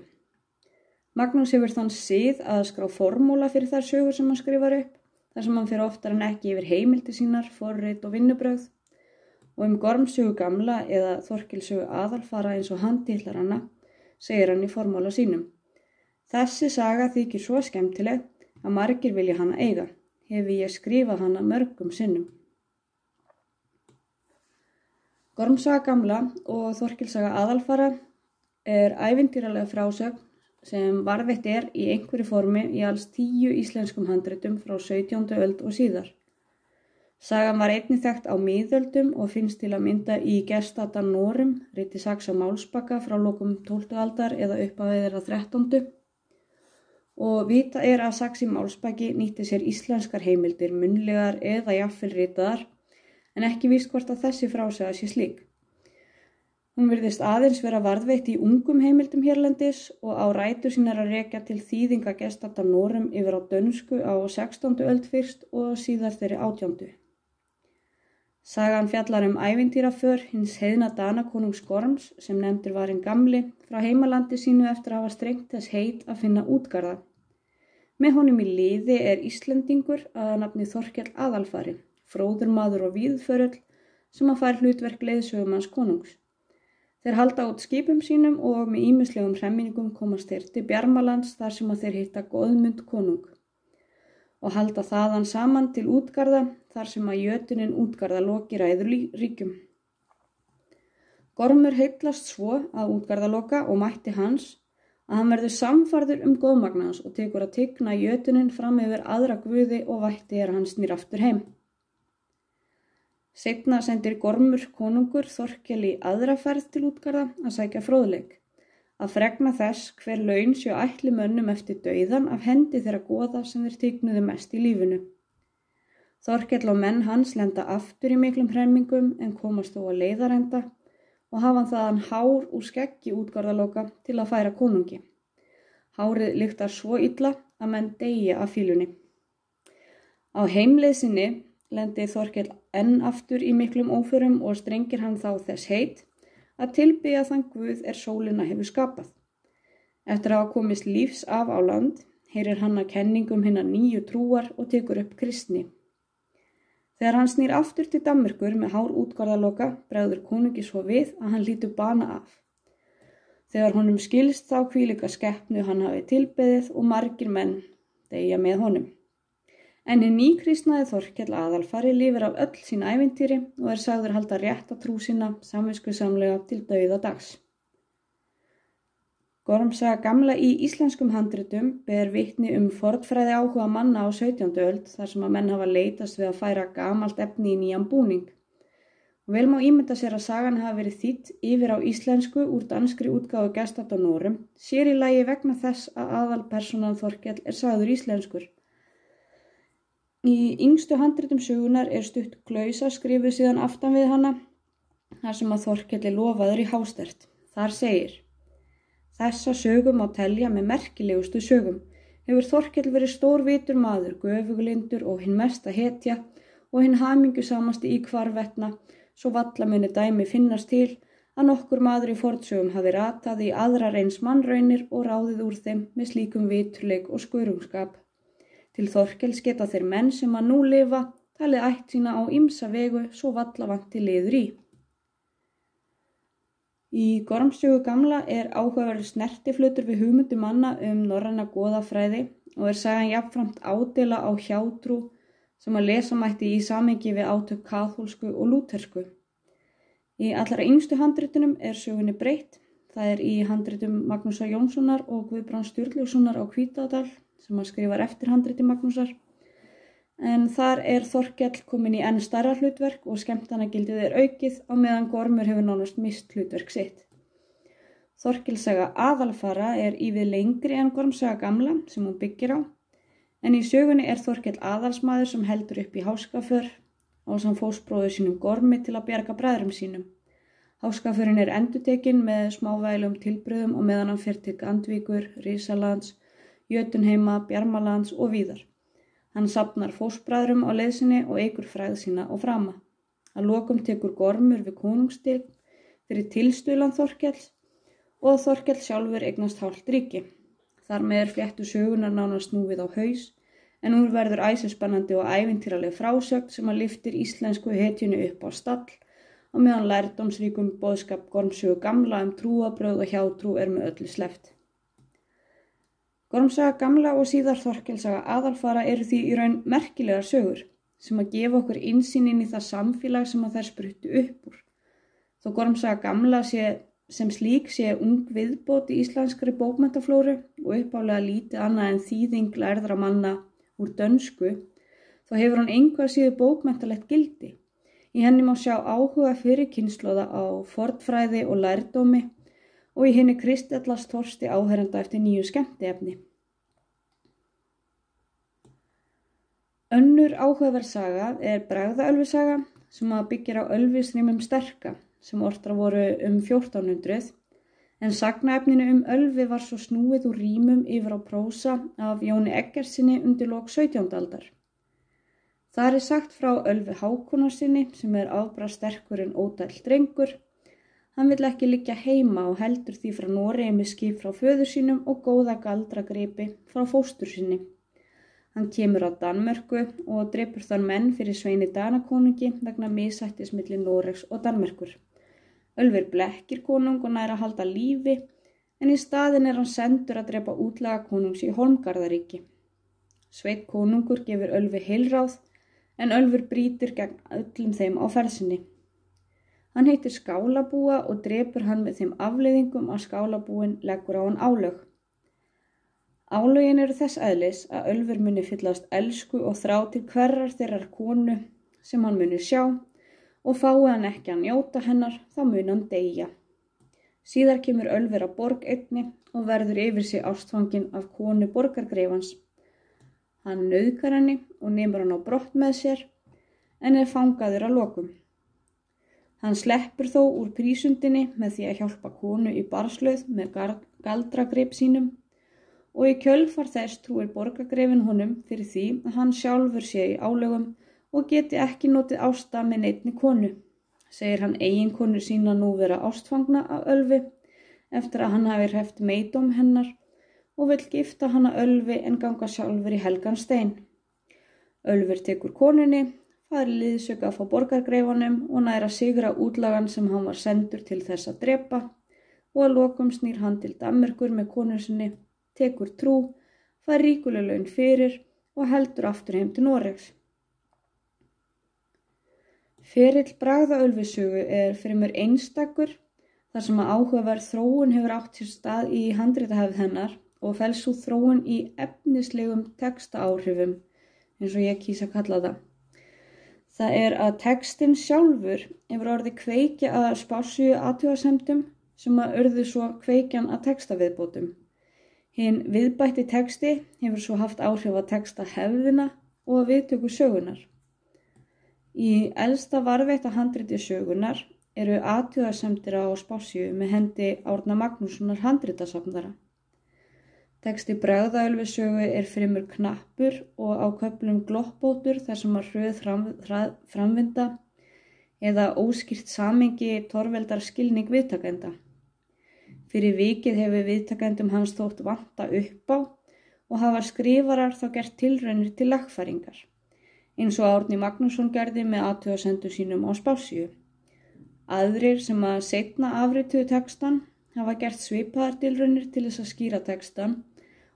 Magnús hefur þann sið að skrá formúla fyrir þær sögur sem hann skrifar upp, þar sem hann fer oftar en ekki yfir heimildir sínar, forrit og vinnubrögð. og Gormssögu gamla eða Þorkelssögu aðalfara eins og hann titlar hana, segir hann í formála sínum. Þessi saga þykir svo skemmtileg að margir vilja hana eiga. Hefi ég skrifað hana mörgum sinnum. Gormssaga gamla og Þorkelssaga aðalfara er ævintýraleg frásögn sem varðveitt er í einhverju formi í alls 10 íslenskum handritum frá 17. öld og síðar. Sagan var einnig þekkt á miðöldum og finnst til að mynda í Gestatta Norum, riti Saxa Málsbakka frá lokum 12. aldar eða upphafi þeirra 13. Og vita er að Saxi Málsbakki nýtti sér íslenskar heimildir munnlegar eða jafnvel ritaðar, en ekki víst hvort að þessi frásaga sé slík. Hún virðist aðeins vera varðveitt í ungum heimildum hérlendis og á rætur sínar að rekja til þýðinga Gestatta Norum yfir á dönsku á 16. öld fyrst og síðar þeirri 18. Sagan fjallar ævintýraför hins heiðna Danakonungs Gorms sem nefndur var hinn gamli frá heimalandi sínu eftir að hafa strengt þess heit að finna útgarða. Með honum í liði er Íslendingur að nafni Þorkell aðalfari, fróður maður og víðförull sem að fær hlutverk leiðsögumanns konungs. Þeir halda út skipum sínum og með ýmislegum hremmingum komast þeir til Bjarmalands þar sem að þeir hitta Goðmund konung og halda þaðan saman til útgarða þar sem að jötunin útgarða Loki ræður ríkjum. Gormur heitlast svo að útgarðaloka og mætti hans að hann verður samfærður góðmagna hans og tekur að tigna jötunin fram yfir aðra guði og vætti hann snýr aftur heim. Seinna sendir Gormur konungur Þorkel í aðra ferð til útgarða að sækja fróðleik, að fregna þess hver laun séu ætli mönnum eftir dauðan af hendi þeirra goða sem þeir tignuðu mest í lífinu. Þorkell og menn hans lenda aftur í miklum hremmingum en komast þó að leiðarenda og hafa þaðan hár úr skeggi útgarðaloka til að færa konungi. Hárið lyktar svo illa að menn deyja af fýlunni. Á heimleið sinni lendi Þorkell enn aftur í miklum óförum og strengir hann þá þess heit að tilbiðja þann guð sólina hefur skapað. Eftir að hafa komist lífs af á land, heyrir hann að kenningum hinnar nýju trúar og tekur upp kristni. Þegar hann snýr aftur til Danmerkur með hár útgarðaloka bregður konungi svo við að hann hlýtur bana af. Þegar honum skilst þá hvílíka skepnu hann hafi tilbeðið og margir menn deyja með honum. En hinn nýkristnaði Þorkell aðalfari lifir af öll sín ævintýri og sagður halda rétta trú sína samviskusamlega til dauðadags. Gormssaga gamla í íslenskum handritum ber vitni fornfræði áhuga manna á 17. öld þar sem að menn hafa leitast við að færa gamalt efni í nýjan búning. Og vel má ímynda sér að sagan hafi verið þýdd yfir á íslensku úr danskri útgáfu Gestatta Norum, sér í lagi vegna þess að aðalpersonan Þorkell sagður íslenskur. Í yngstu handritum sögunar stutt klausa skrifuð síðan aftan við hana, þar sem að Þorkell lofaður í hástert. Þar segir: Þessa sögu má telja með merkilegustu sögum. Hefur Þorkell verið stórvitur maður, göfuglindur og hinn mesta hetja og hinn hamingjusamasti í hvarvetna, svo valla muni dæmi finnast til að nokkur maður í fornsögum hafi ratað í aðrar eins mannraunir og ráðið úr þeim með slíkum viturleik og skörungskap. Til Þorkells geta þeir menn sem að nú lifa talið ætt sína á ýmsa vegu svo valla vanti liður í. Í Gormssögu gamla áhugaverður snertiflötur við hugmyndu manna norræna goðafræði og sagan jafnframt ádela á hjátrú sem að lesa mætti í samhengi við átök kaþólsku og lúthersku. Í allra yngstu handritunum sögunni breytt. Það í handritum Magnúsar Jónssonar og Guðbrands Sturlusonar á Hvítádal sem að skrifar eftir handriti Magnúsar. En þar Þorkell komin í enn stærra hlutverk og skemmtanagildið aukið á meðan Gormur hefur nánast mist hlutverk sitt. Þorkelssaga aðalfara ívið lengri en Gormssaga gamla sem hún byggir á, en í sögunni Þorkell aðalsmaður sem heldur upp í háskaför ásamt fóstbróður sínum Gormi til að bjarga bræðrum sínum. Háskaförin endurtekin með smávægilegum tilbrigðum og meðan hann fer til Andvíkur, Risalands, Jötunheima, Bjarmalands og víðar. Hann safnar fóstbræðrum á leiðsinni og eykur frægð sína og frama. Að lokum tekur Gormur við konungstig fyrir tilstuðlan Þorkells og Þorkell sjálfur eignast hálft ríki. Þar með fléttu sögunar nánast snúið á haus, en úr verður æsispennandi og ævintýraleg frásögn sem að lyftir íslensku hetjunni upp á stall á og meðan lærdómsríkum boðskap Gormssögu gamla trúarbrögð og hjátrú með öllu sleppt. Gormssaga gamla og síðar Þorkelssaga Aðalfara eru því í raun merkilegar sögur sem gefa okkur innsýn inn í það samfélag sem þær spruttu upp úr. Þó Gormssaga gamla sem slík sé ung viðbót í íslenskri bókmenntaflóru og upphaflega lítið annað en þýðing lærðra manna úr dönsku, þá hefur hann engu að síður bókmenntalegt gildi. Í henni má sjá áhuga fyrir kynslóða á fornfræði og lærdómi og í henni kristallast þorsti áherenda eftir nýju skemmtiefni. Önnur áhugaverð saga Bragðaölvisaga sem byggir á Ölvisrýmum sterka sem ortar voru 1400 en sagnaefninu Ölvi var svo snúið úr rýmum yfir á prósa af Jóni Eggertssyni undir lok 17. aldar. Þar sagt frá Ölvi Hákonarsyni sem afbragð sterkur en ódæll drengur. Hann vill ekki liggja heima og heldur því frá Noregi með skip frá föður sínum og góða galdragripi frá fóstur sinni. Hann kemur á Danmörku og drepur þann menn fyrir Sveini Danakonungi vegna misættis milli Noregs og Danmerkur. Ölvir blekkir konung og nær að halda lífi en í staðinn hann sendur að drepa útlaga konungs í Hólmgarðaríki. Sveinn konungur gefur Ölvi heilráð en Ölfur brýtur gegn öllum þeim á ferð sinni. Hann heitir Skálabúa og drepur hann með þeim afleiðingum að Skálabúin leggur á hann álög. Álögin eru þess eðlis að Ölfur muni fyllast elsku og þrá til hverrar þeirrar konu sem hann muni sjá og fái hann ekki að njóta hennar þá mun hann deyja. Síðar kemur Ölfur að borg einni og verður yfir sig ástfanginn af konu borgargreifans. Hann nauðgar henni og nemur hann á brott með sér en fangaður að lokum. Hann sleppur þó úr prísundinni með því að hjálpa konu í barslauð með galdragrip sínum og í kjölfar þess trúir borgargreifin honum fyrir því að hann sjálfur sé í álögum og geti ekki notið ásta með neinni konu. Segir hann eiginkonu sína nú vera ástfangna af Ölvi eftir að hann hafi hreft meidóm hennar og vill gifta hana Ölvi en ganga sjálfur í helgan stein. Ölfur tekur konunni, fær liðsauka frá borgargreifanum og nær að sigra útlagan sem hann var sendur til þess að drepa og að lokum snýr hann til Danmerkur með konu sinni, tekur trú, fær ríkuleg laun fyrir og heldur aftur heim til Noregs. Ferill Bragðaölvisögu fremur einstakur þar sem að áhugaverð þróun hefur átt sér stað í handritahefð hennar og felst sú þróun í efnislegum textaáhrifum, eins og ég kýs að kalla það. Það að textinn sjálfur hefur orðið kveikja að spássíu athugasemdum sem að urðu svo kveikjan að textaviðbótum. Hinn viðbætti texti hefur svo haft áhrif að textahefðina og að viðtöku sögunar. Í elsta varðveita handriti sögunar eru athugasemdir á spássíu með hendi Árna Magnússonar handritasafnara. Texti Bragðaölvisögu fremur knappur og á köflum gloppóttur þar sem að hröð framvinda eða óskýrt samengi torveldar skilning viðtakenda. Fyrir vikið hefur viðtakendum hans þótt vanta upp á og hafa skrifarar þá gert tilraunir til lagfæringar, eins og Árni Magnússon gerði með athugasemdum sínum á spássíu. Aðrir sem að seinna afrituðu textan hafa gert svipaðar tilraunir til þess að skýra textan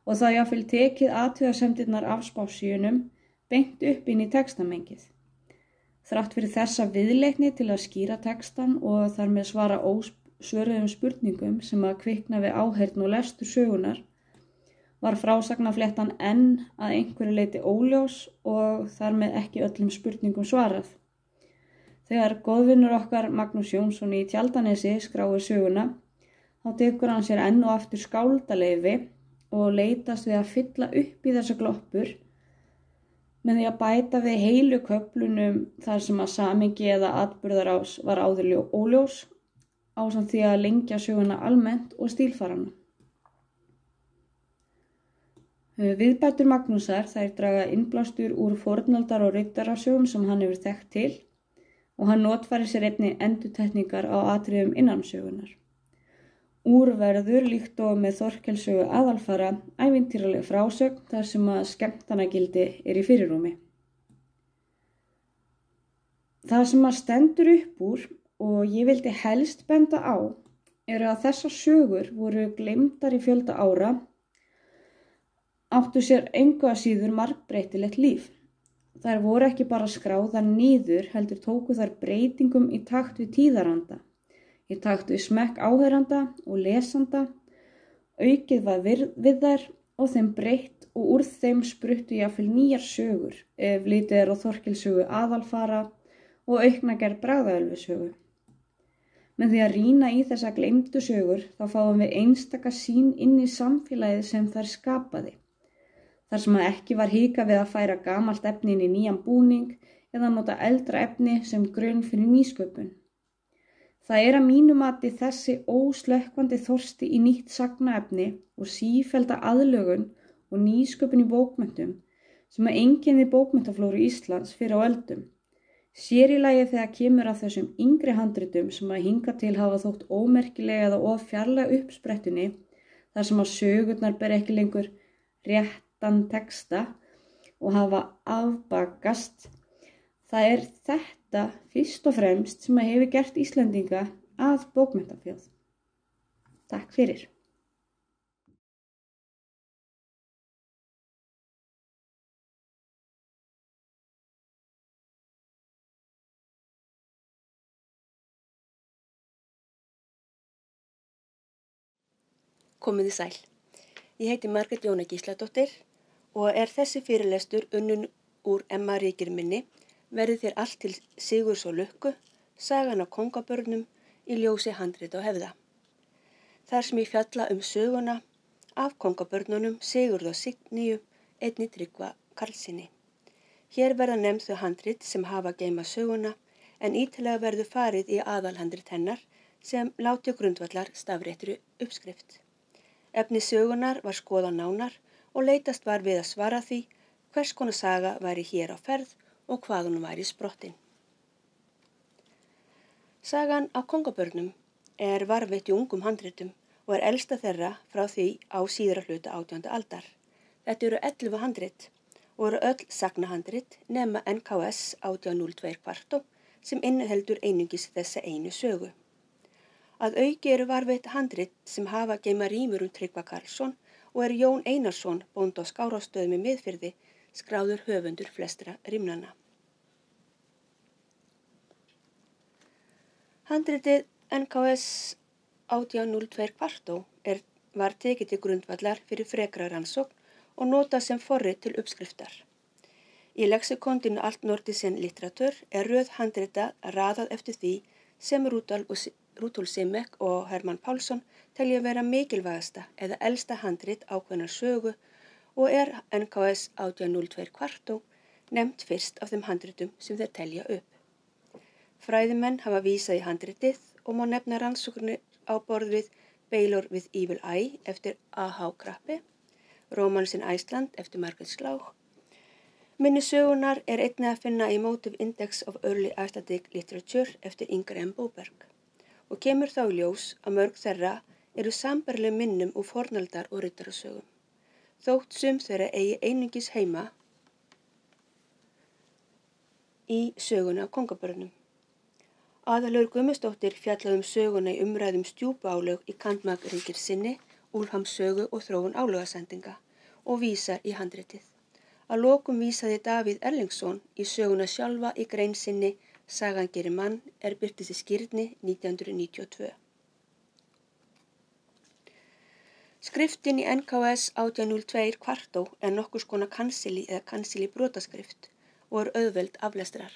og það jafnvel tekið athugasemdirnar af spássíunum beint upp inn í textamengið. Þrátt fyrir þessa viðleitni til að skýra textan og þar með svara ósvöruðum spurningum sem að kvikna við áheyrn og lestur sögunar, var frásagnafléttan enn að einhverju leyti óljós og þar með ekki öllum spurningum svarað. Þegar góðvinur okkar Magnús Jónsson í Tjaldanesi skráir söguna, þá tekur hann sér enn og aftur skáldaleyfi og leitast við að fylla upp í þessa gloppur með því að bæta við heilu köflunum þar sem að samengi eða atburðarás var áður óljós ásamt því að lengja söguna almennt og stílfarana. Viðbætur Magnúsar þær draga innblástur úr fornaldar- og riddarasögum sem hann hefur þekkt til og hann notfærir sér einnig endurtekningar á atriðum innan sögunar. Úr verður líkt og með Þorkelssögu Aðalfara ævintýraleg frásögn þar sem að skemmtanagildi í fyrirrúmi. Það sem að stendur upp úr og ég vildi helst benda á eru að þessar sögur voru gleymdar í fjölda ára, áttu sér engu að síður margbreytilegt líf. Þær voru ekki bara skráðar niður, heldur tóku þær breytingum í takt við tíðaranda, í takt við smekk áheyranda og lesanda, aukið var við þær og þeim breytt og úr þeim spruttu jafnvel nýjar sögur, ef litið á Þorkelssögu aðalfara og auknagerð Bragðaölfusögu. Með því að rýna í þessa gleymdu sögur þá fáum við einstaka sýn inn í samfélagið sem þær skapaði. Þar sem að ekki var hikað við að færa gamalt efni inn í nýjan búning eða nota eldra efni sem grunn fyrir nýsköpun. Það að mínu mati þessi óslökkvandi þorsti í nýtt sagnaefni og sífellda aðlögun og nýsköpun í bókmenntum sem að einkenni bókmenntaflóru Íslands fyrir á öldum. Sér í lagi þegar kemur að þessum yngri handritum sem að hinga til hafa þótt ómerkilega eða of fjarlæga uppsprettunni, þar sem að sögurnar ber ekki lengur réttan texta og hafa afbakast. Það þetta fyrst og fremst sem að hefur gert Íslendinga að bókmenntafjóð. Takk fyrir. Komiði sæl. Ég heiti Margrét Jóna Gísladóttir og þessi fyrirlestur unninn úr Emma ríkir minni verði þér allt til sigurs og lukku, sagan af kóngabörnum í ljósi handrita og hefða. Þar sem ég fjalla söguna af kóngabörnunum Sigurð og Signíu, einni Tryggva Karlssyni. Hér verða nefnd þau handrit sem hafa geyma söguna en ítalega verður farið í aðalhandrit hennar sem láti grundvallar stafréttri uppskrift. Efni sögunar var skoðað nánar og leitast var við að svara því hvers konar saga væri hér á ferð og hvað hún væri sprottin. Sagan af kóngabörnum varðveitt í ungum handritum og elsta þeirra frá því á síðara hluta 18. aldar. Þetta eru 11 handrit og eru öll sagnahandrit nema NKS 1802 kvartó sem inniheldur einungis þessa einu sögu. Að auki eru varðveitt handrit sem hafa geyma rímur Tryggva Karlsson og Jón Einarsson, bóndi á Skárastöðum í Miðfirði, skráður höfundur flestra rímnanna. Handritið NKS 1802 kvartó var tekið til grundvallar fyrir frekra rannsókn og notað sem forrit til uppskriftar. Í lexikondinu Altnordischen Literatur röð handrita raðað eftir því sem Rudolf Simek og Hermann Pálsson telja vera mikilvægasta eða elsta handrit ákveðnar sögu og NKS 1802 kvartó nefnt fyrst af þeim handritum sem þeir telja upp. Fræðimenn hafa vísað í handritið og má nefna rannsóknir á borð við Baylor with Evil Eye eftir A.H. Krappe, Romance in Iceland eftir Margaret Schlauch. Minni sögunar einnig að finna í Motive Index of Early Icelandic Literature eftir Inger M. Boberg og kemur þá í ljós að mörg þeirra eru sambærileg minnum úr fornaldar- og riddarasögum. Þótt sum þeirra eigi einungis heima í söguna af kóngabörnum. Aðalheiður Guðmundsdóttir fjallaði söguna í umræðum Stjúpálög í Kandmak ríkir sinni, Úlfhams sögu og þróun álögasendinga og vísar í handritið. Að lokum vísaði Davíð Erlingsson í söguna sjálfa í grein sinni Sagan gerir mann birtist í Skírni 1992. Skriftin í NKS 1802 kvartó nokkurs konar kansili eða kansili brotaskrift og auðveld aflestrar.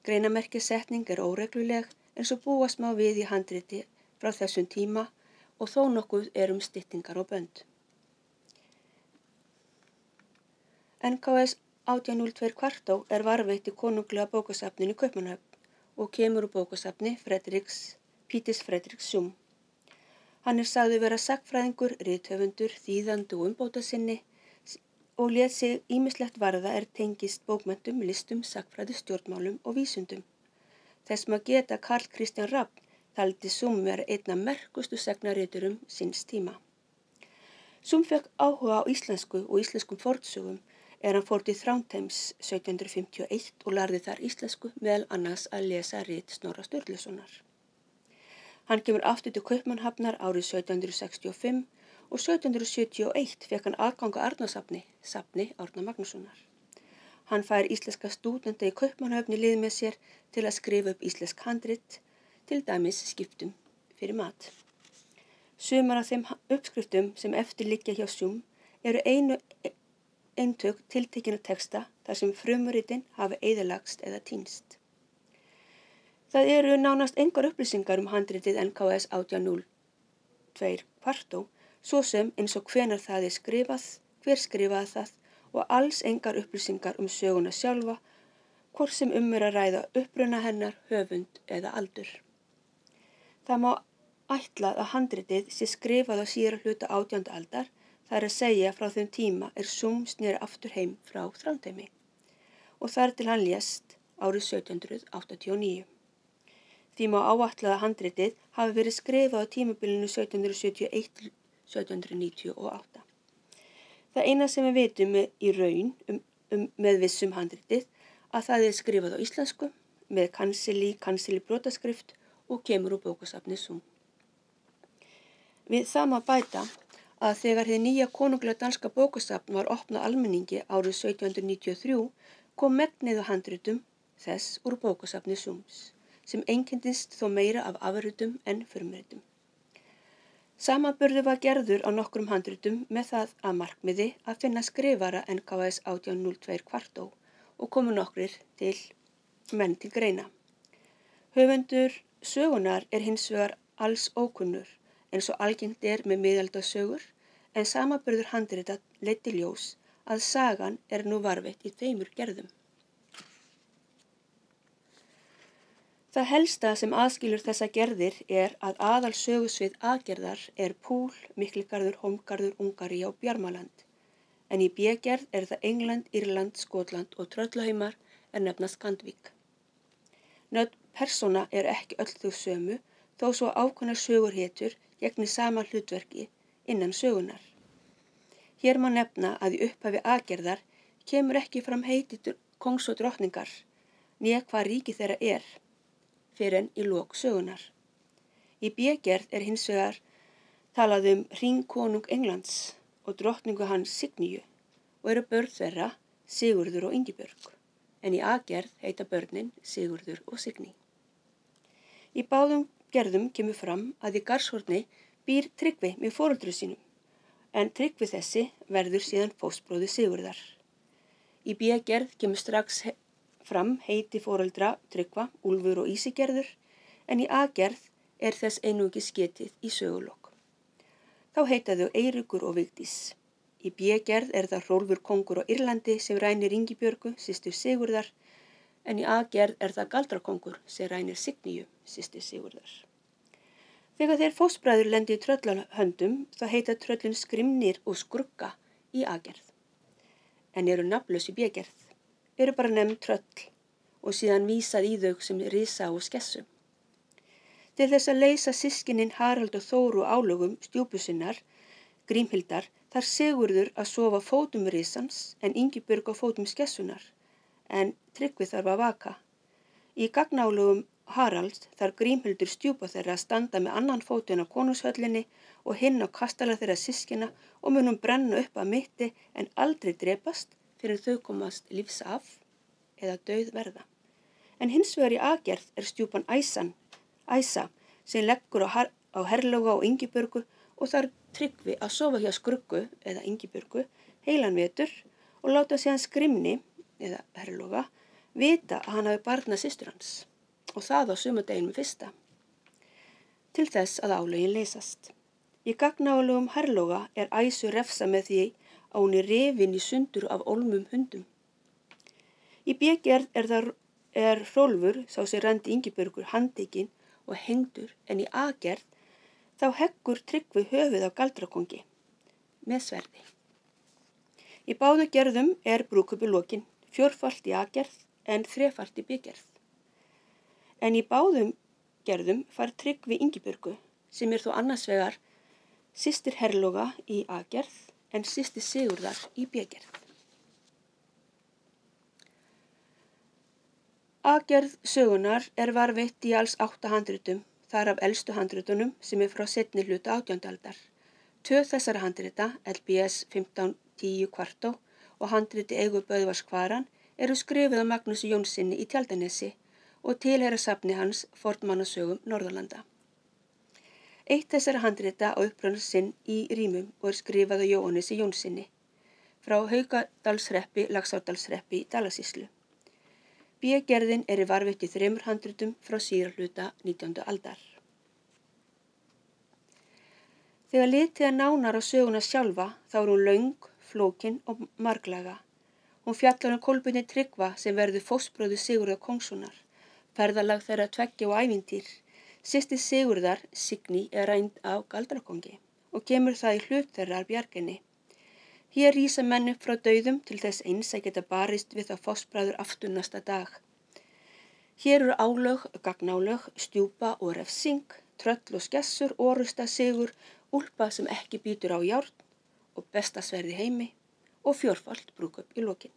Greinamerkjasetning óregluleg eins og búast má við í handriti frá þessum tíma og þó nokkuð styttingar og bönd. NKS 1802 kvartó varðveitt í konunglega bókasafninu í Kaupmannahöfn og kemur úr bókasafni Pítis Fredriks Sjúm. Hann sagður vera sagnfræðingur, rithöfundur, þýðandi og umbótasinni og lét sig ýmislegt varða tengist bókmenntum, listum, sagnfræði, stjórnmálum og vísundum. Þess má geta Karl Christian Rapp taldi Sjúm vera einn af merkustu sagnariturum síns tíma. Sjúm fékk áhuga á íslensku og íslenskum fornsögum hann fór til Þrándheims 1751 og lærði þar íslensku meðal annars að lesa rit Snorra Sturlusonar. Hann kemur aftur til Kaupmannahafnar árið 1765 og 1771 fekk hann aðgang að Árnasafni, safni Árna Magnússonar. Hann fær íslenska stúdenta í Kaupmannahöfn í lið með sér til að skrifa upp íslensk handrit, til dæmis skiptum fyrir mat. Sumar af þeim uppskriftum sem eftir liggja hjá Sjúm eru eintök tiltekinna texta þar sem frumritin hafi eyðilagst eða týnst. Það eru nánast engar upplýsingar handritið NKS 1802 kvartó, svo sem eins og hvenær það skrifað, hver skrifaði það og alls engar upplýsingar söguna sjálfa, hvort sem að ræða uppruna hennar, höfund eða aldur. Það má ætla að handritið sé skrifað á síðara hluta 18. aldar, það er að segja frá þeim tíma Sjúm sneri aftur heim frá Þrándheimi og þar til hann lést árið 1789. Því má áætla að handritið hafi verið skrifað á tímabilinu 1771 1798. Það eina sem við vitum í raun með vissum handritið að það skrifað á íslensku með kansili brotaskrift og kemur úr bókasafni Sjúm. Við það má bæta að þegar hið nýja konunglega danska bókasafn var opnað almenningi árið 1793 kom megnið af handritum þess úr bókasafni Sjúms, sem einkenndist þó meira af afritum en frumritum. Samanburður var gerður á nokkrum handritum með það að markmiði að finna skrifara NKS 1802 kvartó og komu nokkrir menn til greina. Höfundur sögunar hins vegar alls ókunnur, eins og algengt með miðaldasögur, en samanburður handrita leiddi í ljós að sagan nú varðveitt í 2 gerðum. Það helsta sem aðskilur þessa gerðir að aðalsögusvið A-gerðar Púl, Mikligarður, Hólmgarður, Ungaría og Bjarmaland, en í B-gerð það England, Írland, Skotland og Tröllaheimar nefnast Skandvík. Nöfn persóna ekki öll þau sömu, þó svo ákveðnar sögurhetjur gegni sama hlutverki innan sögunar. Hér má nefna að í upphafi A-gerðar kemur ekki fram heiti kongs og drottningar, né hvað ríki þeirra fyrir en í lok sögunar. Í B-gerð hins vegar talað hringkonung Englands og drottningu hans Signíu og eru börn þeirra Sigurður og Ingibjörg, en í A-gerð heita börnin Sigurður og Signý. Í báðum gerðum kemur fram að í Garðshorni býr Tryggvi með foreldrum sínum, en Tryggvi þessi verður síðan fóstbróðir Sigurðar. Í B-gerð kemur strax fram heiti foreldra Tryggva, Úlfur og Ísigerður, en í A-gerð þess einungis getið í sögulok. Þá heita þau Eiríkur og Vigdís. Í B-gerð það Hrólfur kongur á Írlandi sem rænir Ingibjörgu, systur Sigurðar, en í A-gerð það Galdrakongur sem rænir Signíu, systur Sigurðar. Þegar þeir fóstbræður lendi í tröllahöndum þá heita tröllin Skrimnir og Skrugga í A-gerð, en eru nafnlaus í B-gerð, eru bara nefnd tröll og síðan vísað í þau sem risa og skessu. Til þess að leysa systkinin Harald og Þóru álögum stjúpu sinnar, Grímhildar, þarf Sigurður að sofa á fótum risans en Ingibjörg á fótum skessunar, en Tryggvi þarf að vaka. Í gagnálögum Haralds þarf Grímhildur stjúpa þeirra að standa með annan fótinn á konungshöllinni og hinn á kastala þeirra systkina og mun brenna upp að mitti en aldrei drepast fyrir þau komast lífs af eða dauð verða. En hins vegar í A-gerð stjúpan Æsa sem leggur á Herlauga og Ingibjörgu og þarf Tryggvi að sofa hjá Skruggu eða Ingibjörgu heilan vetur og láta síðan Skrimni eða Herlauga vita að hann hafi barnað systur hans og það á sumardeginum 1. til þess að álögin leysast. Í gagnálögum Herlauga Æsu refsa með því að hún rifin í sundur af ólmum hundum. Í B-gerð það Hrólfur, sá sem rændi Ingibjörgur, handtekinn og hengdur, en í A-gerð þá heggur Tryggvi höfuð á Galdrakongi með sverði. Í báðum gerðum brúðkaupi lokin, 4-falt í A-gerð en 3-falt í B-gerð. En í báðum gerðum fær Tryggvi Ingibjörgu, sem þó annars vegar systir Herlauga í A-gerð en systir Sigurðar í B-gerð. A-gerð sögunar varðveitt í alls 8 handritum, þar af elstu handritunum sem frá seinni hluta 18. aldar. 2 þessara handrita, LBS 1510 kvartó og handriti Eigu Böðvars Kvaran, skrifuð af Magnúsi Jónssyni í Tjaldanesi og tilheyra safni hans Fornmannasögum Norðurlanda. Eitt þessara handrita á uppruna sinn í rímum og skrifað af Jóhannesi Jónssyni frá Haukadalshreppi, Laxárdalshreppi í Dalasýslu. B-gerðin varðveitt í 3 handritum frá síðari hluta 19. aldar. Þegar litið nánar á söguna sjálfa þá hún löng, flókin og marglaga. Hún fjallar Kolbeini Tryggva sem verður fóstbróðir Sigurðar Kongssonar, ferðalag þeirra 2 og ævintýr. Systir Sigurðar, Signý, rænd á galdrakongi og kemur það í hlut þeirra af Bjarginni. Hér rísa menn upp frá dauðum til þess eins að geta barist við þá fóstbræður aftur næsta dag. Hér álög, gagnálög, stjúpa og refsing, tröll og skessur, orusta, sigur, úlpa sem ekki býtur á járn og besta sverði heimi og fjórfalt brúðkaup í lokin.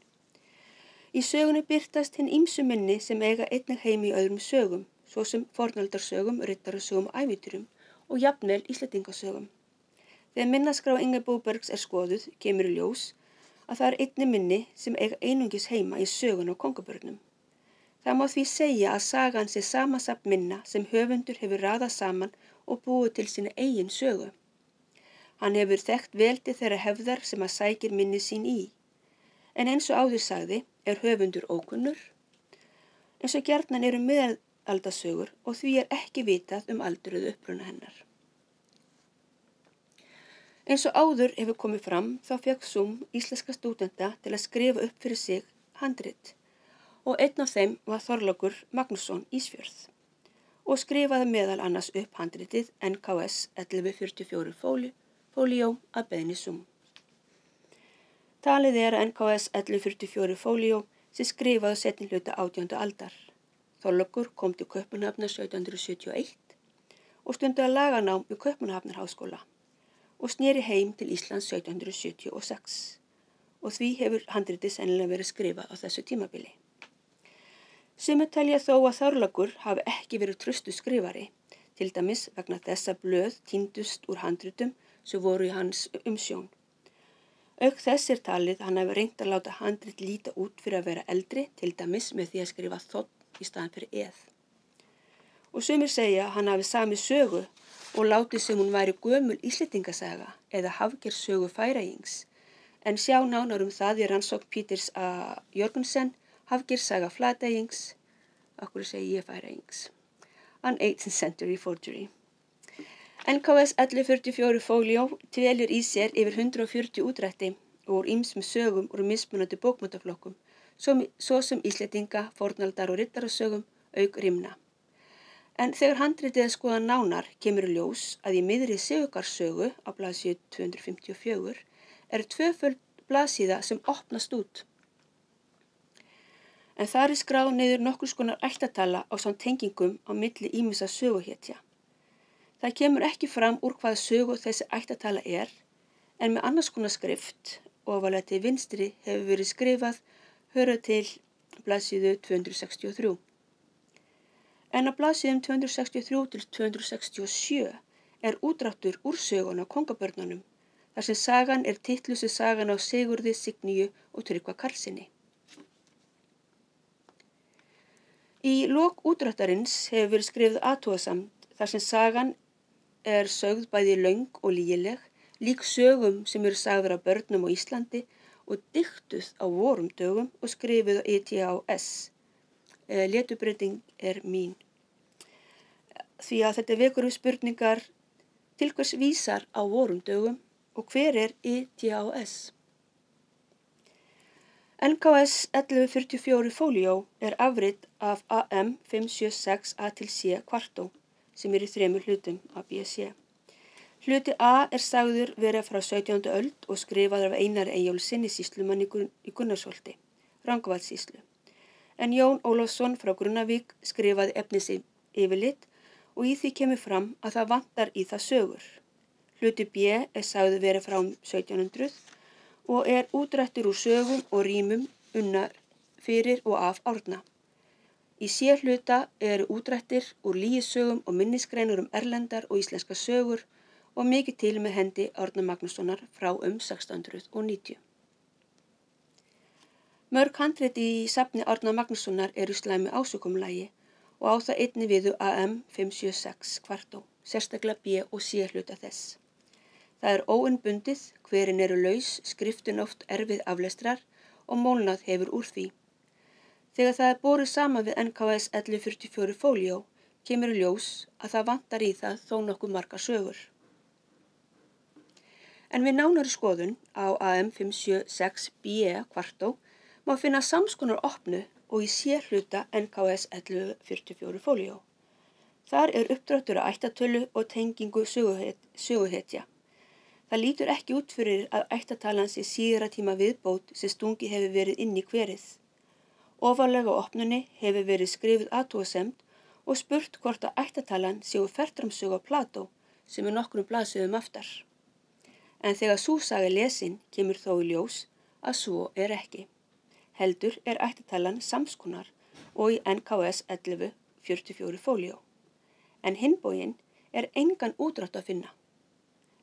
Í sögunni birtast hinn ýmsu minni sem eiga einnig heimi í öðrum sögum, svo sem fornaldarsögum, riddarasögum, ævintýrum og jafnvel Íslendingasögum. Þegar minnaskrá Inga Bóbergs skoðuð kemur í ljós að það einnig minni sem eiga einungis heima í sögun og kongabörnum. Það má því segja að sagan sé samansafn minna sem höfundur hefur raðað saman og búið til sína eigin sögu. Hann hefur þekkt vel til þeirra hefðar sem að sækir minni sín í. En eins og áður sagði höfundur ókunnur, eins og gjarnan miðaldasögur og því ekki vitað aldruðu uppruna hennar. Eins og áður hefur komið fram þá fékk Zoom íslenska stúdenta til að skrifa upp fyrir sig handrit og einn af þeim var Þorlákur Magnússon Ísfjörð og skrifaði meðal annars upp handritið NKS 1144 fóljó að beiðni Zoom. Talið að NKS 1144 fóljó sem skrifaði seinni hluta 18. aldar. Þorlákur kom til Kaupmannahafnar 1771 og stundaði laganám við Kaupmannahafnarháskóla og sneri heim til Íslands 1776 og því hefur handritið sennilega verið skrifað á þessu tímabili. Sumir telja þó að Þorlákur hafi ekki verið traustu skrifari, til dæmis vegna þess að blöð týndust úr handritum sem voru í hans umsjón. Auk þess talið hann hafi reynt að láta handrit líta út fyrir að vera eldri, til dæmis með því að skrifa þ í staðan fyrir eð. Og sumir segja að hann hafi samið sögu og látið sem hún væri gömul Íslendingasaga eða Hafgerðssögu Færeyings, en sjá nánar það í rannsókn Píters A. Jörgensen, Hafgerðssaga Flateyings, okkur segi ég Færeyings, an 18th century forgery. NKS 1144 fóljó dvelur í sér yfir 140 útdrætti úr ýmsum sögum úr mismunandi bókmenntaflokkum, svo sem Íslendinga, fornaldar og riddarasögum, auk rímna. En þegar handritið skoða nánar kemur í ljós að í miðri Sigurðar á blaðsíðu 254 tvöföld blaðsíða sem opnast út. En þar skráð niður nokkurs konar ættatala ásamt tengingum á milli ýmissa söguhetja. Það kemur ekki fram úr hvaða sögu þessi ættatala en með annars konar skrift ofarlega til vinstri hefur verið skrifað höra til blaðsíðu 263. En á blaðsíðum 263 til 267 útdráttur úr sögun á kongabörnunum, þar sem sagan titluð sagan á Sigurði, Signíu og Tryggva Karlssyni. Í lok útdráttarins hefur verið skrifið athugasemd þar sem sagan sögð bæði löng og lygileg, lík sögum sem sagðar af börnum á Íslandi og diktuð á vorum dögum og skrifið á ETAS. Létubreyting mín. Því að þetta vekur spurningar til hvers vísar á vorum dögum og hver ETAS. NKS 1144 fóljó afrit af AM 576 A til C kvartó sem í 3 hlutum A, B, C. Hluti A sagður vera frá 17. öld og skrifaður af Einari Eyjólfssyni sýslumanni í Gunnarsholti, Rangárvallasýslu. En Jón Ólafsson frá Grunnavík skrifaði efnis yfirlit og í því kemur fram að það vantar í það sögur. Hluti B sagður vera frá 1700 og útdrættur úr sögum og rímum unnar fyrir og af Árna. Í C-hluta eru útdrættir úr lygisögum og minnisgreinur erlendar og íslenska sögur og mikið til með hendi Árna Magnússonar frá 1690. Mörg handrit í safni Árna Magnússonar eru í slæmu ásökumlagi og á það einnig við AM 576 kvartó, sérstaklega B og C hluta þess. Það er óunnbundið, hverin eru laus, skriftin oft erfið aflestrar og mólnað hefur úr því. Þegar það er borið saman við NKS 1144 fóljó, kemur í ljós að það vantar í það þó nokkuð margar sögur. En við nánari skoðun á AM 576B kvartó má finna samskonar opnu og í C-hluta NKS 1144 fóljó. Þar er uppdráttur á ættatölu og tengingu söguhetja. Það lítur ekki út fyrir að ættatalan sé síðara tíma viðbót sem stungi hefur verið inn í hverið. Ofarlega á opnunni hefur verið skrifuð athugasemd og spurt hvort að ættatalan séu Fertramsögu á Plató sem er nokkrum blaðsíðum aftar. En þegar sú saga er lesin kemur þó í ljós að svo er ekki. Heldur er ættatalan samskonar og í NKS 1144 fóljó. En hinbóginn er engan útdrátt að finna,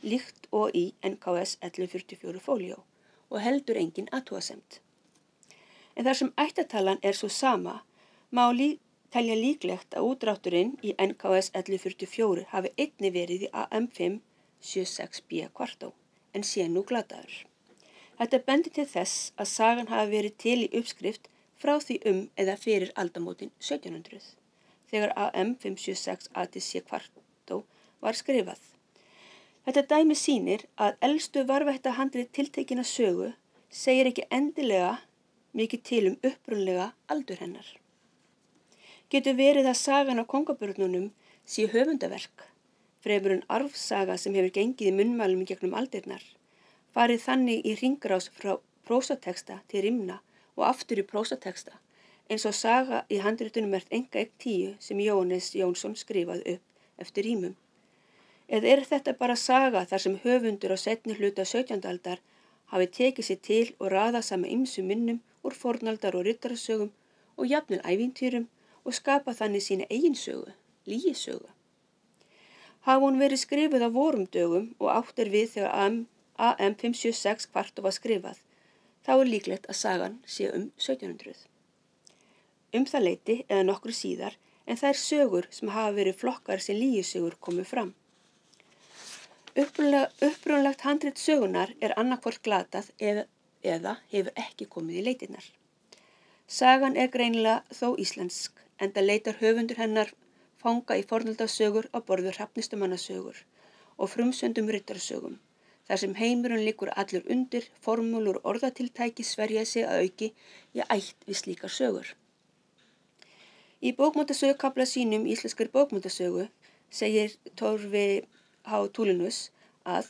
líkt og í NKS 1144 fóljó og heldur engin athugasemd. En þar sem ættatalan er svo sama, má telja líklegt að útdrátturinn í NKS 1144 hafi einnig verið í AM 576B kvartó, en sé nú glataður. Þetta bendir til þess að sagan hafi verið til í uppskrift frá því eða fyrir aldamótin 1700, þegar AM 576 ATC kvartó var skrifað. Þetta dæmi sýnir að elstu varðvætta handrit tiltekinna sögu segir ekki endilega mikið til upprunlega aldur hennar. Getur verið að sagan á kongabörnunum sé höfundaverk, fremur en arfsaga sem hefur gengið í munnmælum í gegnum aldirnar, farið þannig í hringrás frá prósateksta til rímna og aftur í prósateksta, eins og saga í handritunum merkt Engaeign 10 sem Jóhannes Jónsson skrifaði upp eftir rímum. Eða er þetta bara saga þar sem höfundur á seinni hluta 17. aldar hafi tekið sér til og raðað saman ýmsum minnum úr fornaldar- og riddarasögum og jafnvel ævintýrum og skapað þannig sína eigin sögu, lygisögu. Hafi hún verið skrifuð á vorum dögum og átt er við þegar AM 576 kvartó var skrifað, þá er líklegt að sagan sé 1700. Það leyti eða nokkru síðar en þær sögur sem hafa verið flokkar sem lygisögur komu fram. Upprunalegt handrit sögunar er annarkvort glatað eða hefur ekki komið í leitirnar. Sagan er greinilega þó íslensk, enda leitar höfundur hennar fanga í fornaldarsögur á borð við hrafnistumannasögur og frumsöndum riddarasögum, þar sem heimurinn liggur allur undir, formúlur og orðatiltæki sverja sig að auki í ætt við slíkar sögur. Í bókmenntasögukafla sínum í íslenskri bókmenntasögu segir Torfi H. Tulinius að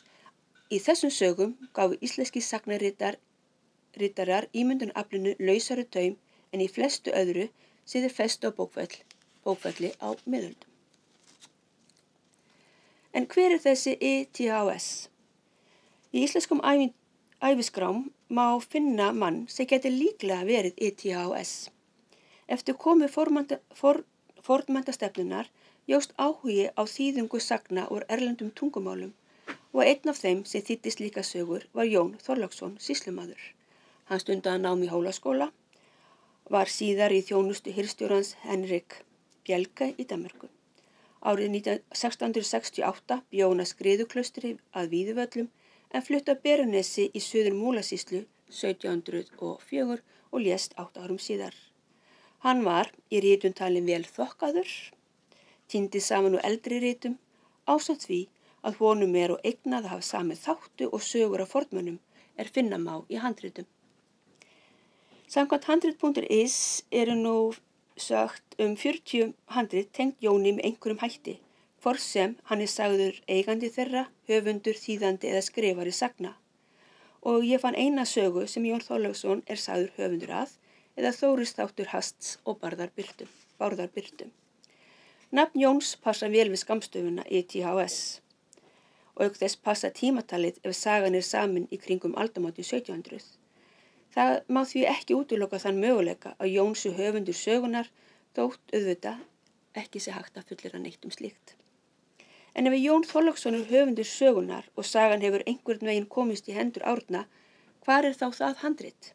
í þessum sögum gáfu íslenski sagnaritarar ímyndunaraflinu lausari taum en í flestu öðru sem þeir festu á bókfelli á miðöldum. En hver er þessi ETHS? Í íslenskum æviskrám má finna mann sem geti líklega verið ETHS. Eftir komu fornmenntastefnunnar jókst áhugi á þýðingu sagna úr erlendum tungumálum og einn af þeim sem þýddi slíka sögur var Jón Þorláksson, sýslumaður. Hann stundaði nám í Hólaskóla, var síðar í þjónustu hirðstjórans Henrik Bjelke í Danmörku. Árið 1668 bjó hann að Skriðuklaustri að Víðivöllum en flutti að Berunesi í Suður Múlasýslu 1704 og lést 8 árum síðar. Hann var í ritun talinn vel þokkaður, týndi saman úr eldri ritum, ásamt því að honum er og eignað að hafa samið þáttu og sögur af fornmönnum finna má í handritum. Samkvæmt handrit.is eru nú sagt 40 handrit tengt Jóni með einhverjum hætti, hvort sem hann er sagður eigandi þeirra, höfundur, þýðandi eða skrifari sagna. Og ég fann eina sögu sem Jón Þorláksson er sagður höfundur að, eða Þórisþáttur Hasts og Bárðarbirtum. Nafn Jóns passa vel við skammstöfuna ETHS og auk þess passa tímatalið ef sagan er samin í kringum aldamótin 1700. Það má því ekki útiloka þann möguleika að Jón sé höfundur sögunar þótt auðvitað ekki sé hægt að fullyrða neitt slíkt. En ef Jón Þorláksson er höfundur sögunar og sagan hefur einhvern veginn komist í hendur Árna, hvar er þá það handrit?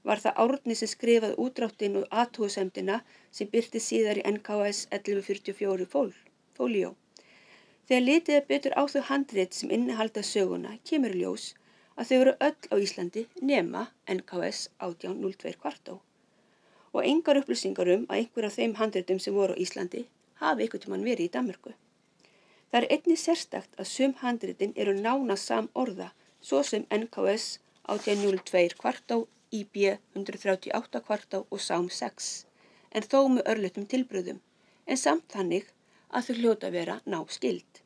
Var það Árni sem skrifaði útdráttinn og athugasemdina sem birti síðar í NKS 1144 fóljó? Þegar litið er betur á þau handrit sem innihalda söguna kemur í ljós að þau eru öll á Íslandi nema NKS 1802 kvartó og engar upplýsingar að einhver af þeim handritum sem voru á Íslandi hafi einhvern tímann verið í Danmörku. Það er einnig sérstakt að sum handritin eru nánast samorða, svo sem NKS 1802 kvartó, IB 138 kvartó og Sám 6, en þó með örlittum tilbröðum, en samt þannig að þau hljóta að vera náskyld.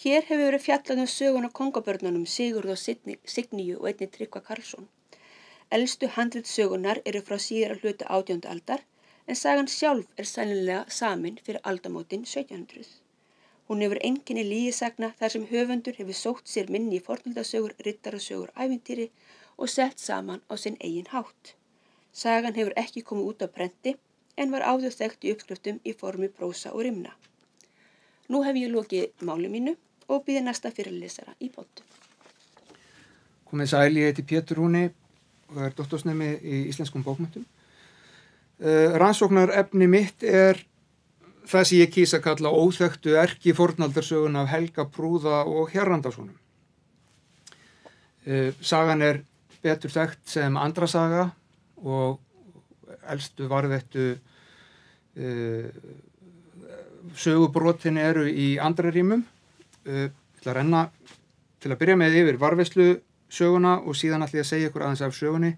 Hér hefur verið fjallað sögun af kongabörnunum Sigurð og Signíu og einnig Tryggva Karlsson. Elstu handrit sögunar eru frá síðara hluta 18. aldar, en sagan sjálf er sennilega samin fyrir aldamótin 1700. Hún hefur einkenni lygisagna þar sem höfundur hefur sótt sér minni í fornaldasögur, riddarasögur, ævintýri og sett saman á sinn eigin hátt. Sagan hefur ekki komið út á prenti en var áður þekkt í uppskriftum í formi prósa og rimna. Nú hef ég lokið máli mínu og býði næsta fyrirlesara í pontu. Komið sæl, ég heiti Pétur Húni og er doktorsnemi í íslenskum bókmenntum. Rannsóknarefni mitt er það sem ég kýs að kalla óþekktu erki fornaldarsögun af Helga Prúða og Hjarrandarssonum. Sagan er betur þekkt sem Andrasaga og elstu varðveittu sögubrotin eru í Andrarýmum. Ég ætla að renna til að byrja með yfir varðveislu söguna og síðan ætla ég að segja ykkur aðeins af sögunni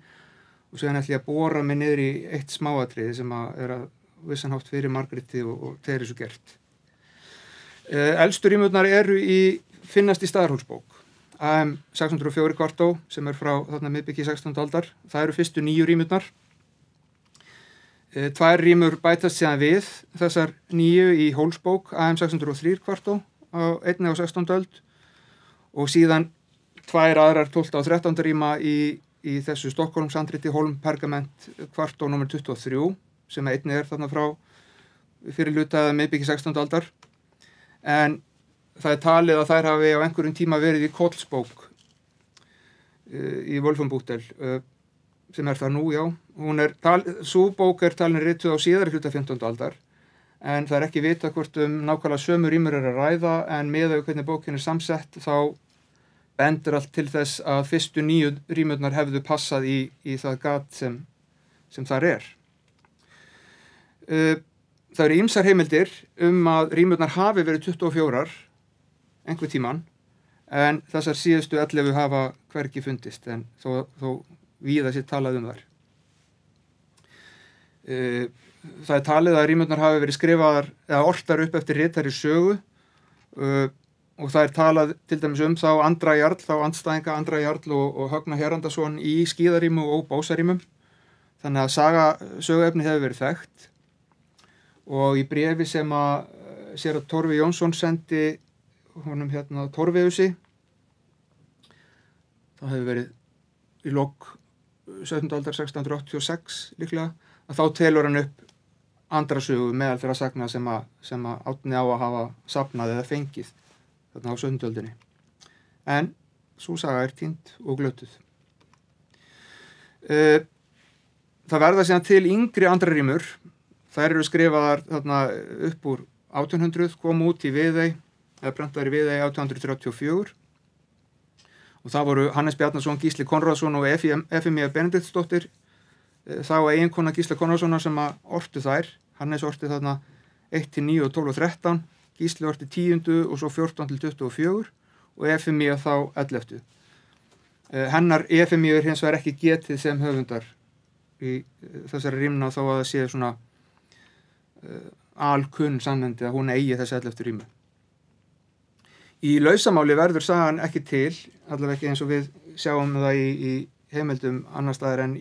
og síðan ætla ég að bora mig niður í eitt smáatriði sem er að vissanhátt fyrir Margréti og Teresu gert. Elstu rýmurnar eru finnast í Staðarhólsbók, AM 604 kvartó sem er frá þarna miðbiki 16. aldar. Það eru fyrstu 9 rýmurnar. 2 rýmur bætast síðan við þessar 9 í Hólsbók, AM 603 kvartó einnig á 16. öld og síðan 2 aðrar 12. og 13. rýma í þessu Stokkólmshandriti Hólm pergament kvartó nr. 23 sem einnig er þarna frá fyrir hluta miðbiki 16. aldar. En það er talið að þær hafi á einhverjum tíma verið í Kollsbók í Wolfenbüttel sem er það nú, já. Sú bók er talin rituð á síðari hluta 15. aldar en það er ekki vitað hvort nákvæmlega sömu rýmur er að ræða en miðað við hvernig bókin er samsett þá bendir allt til þess að fyrstu 9 rýmurnar hefðu passað í það gat sem þar er. Það eru ýmsar heimildir að rýmurnar hafi verið 24 einhver tíman en þessar síðustu 11 hafa hvergi fundist en þó víða sér talað þær. Það er talið að rýmurnar hafi verið skrifaðar eða ortar upp eftir ritari sögu og það er talað til dæmis þá Andra Jarl, þá andstæðinga Andra Jarl og Högna Hjarrandasson í skíðarýmu og bósarýmum. Þannig að söguefni hefur verið þekkt og í bréfi sem að séra Torfi Jónsson sendi honum Torfiusi, það hefur verið í lok 17. aldar 1686 líklega, að þá telur hann upp andra sögu meðal þeirra sagna sem að Árni á að hafa safnað eða fengið þarna á 17. öldinni. En sú saga er týnd og glötuð. Það verða síðan til yngri andrarýmur. Þær eru skrifaðar þarna upp úr 1800, kom út í Viðey, eða prentaðar í Viðey 1834 og það voru Hannes Bjarnason, Gísli Konráðsson og Efemía Benediktsdóttir, þá eiginkona Gísla Konráðssonar sem að ortu þær. Hannes orti þarna 1-9 og 12 og 13, Gísli orti 10 og svo 14-24 og Efemía þá 11. Hennar Efemíu er hins vegar ekki getið sem höfundar í þessari rýmna þó að það sé svona alkunn sannindi að hún eigi þessi 11. rýmu. Í lausamáli verður sagan ekki til, allavega ekki eins og við sjáum það í heimildum annar staðar en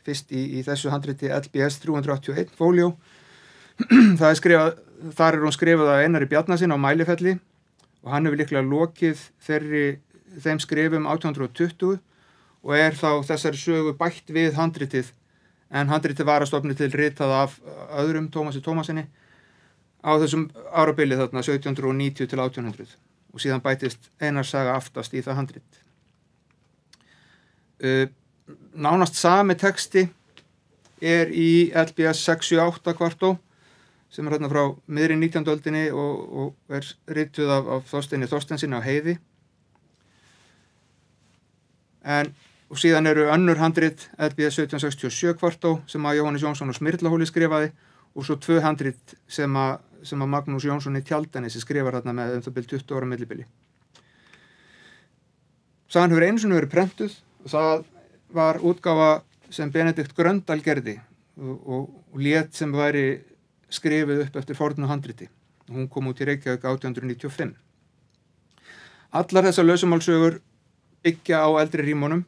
fyrst í þessu handriti LBS 381 fóljó. Þar er hún skrifað af Einari Bjarnasyni á Mælifelli og hann hefur líklega lokið þeim skrifum 1820 og er þá þessari sögu bætt við handritið en handritið var að stofni til ritað af öðrum Tómasi Tómasinni á þessum árabili þarna 1790 til 1800 og síðan bætist Einars saga aftast í það handrit. Nánast sami texti í LBS 678 kvartó sem hérna frá miðri 19. öldinni og rituð af Þorsteini Þorsteinsinni á Heiði. Og síðan eru önnur handrit LBS 1767 kvartó sem að Jóhannes Jónsson á Smyrlahóli skrifaði og svo 2 handrit sem að Magnús Jónsson í Tjaldanesi skrifar þarna með það bil 20 ára millibili. Sagan hefur einu sinni verið prentuð og það var útgáfa sem Benedikt Gröndal gerði og lét sem væri skrifið upp eftir fornu handriti. Hún kom út í Reykjavík 1895. Allar þessar lausumálssögur byggja á eldri rímunum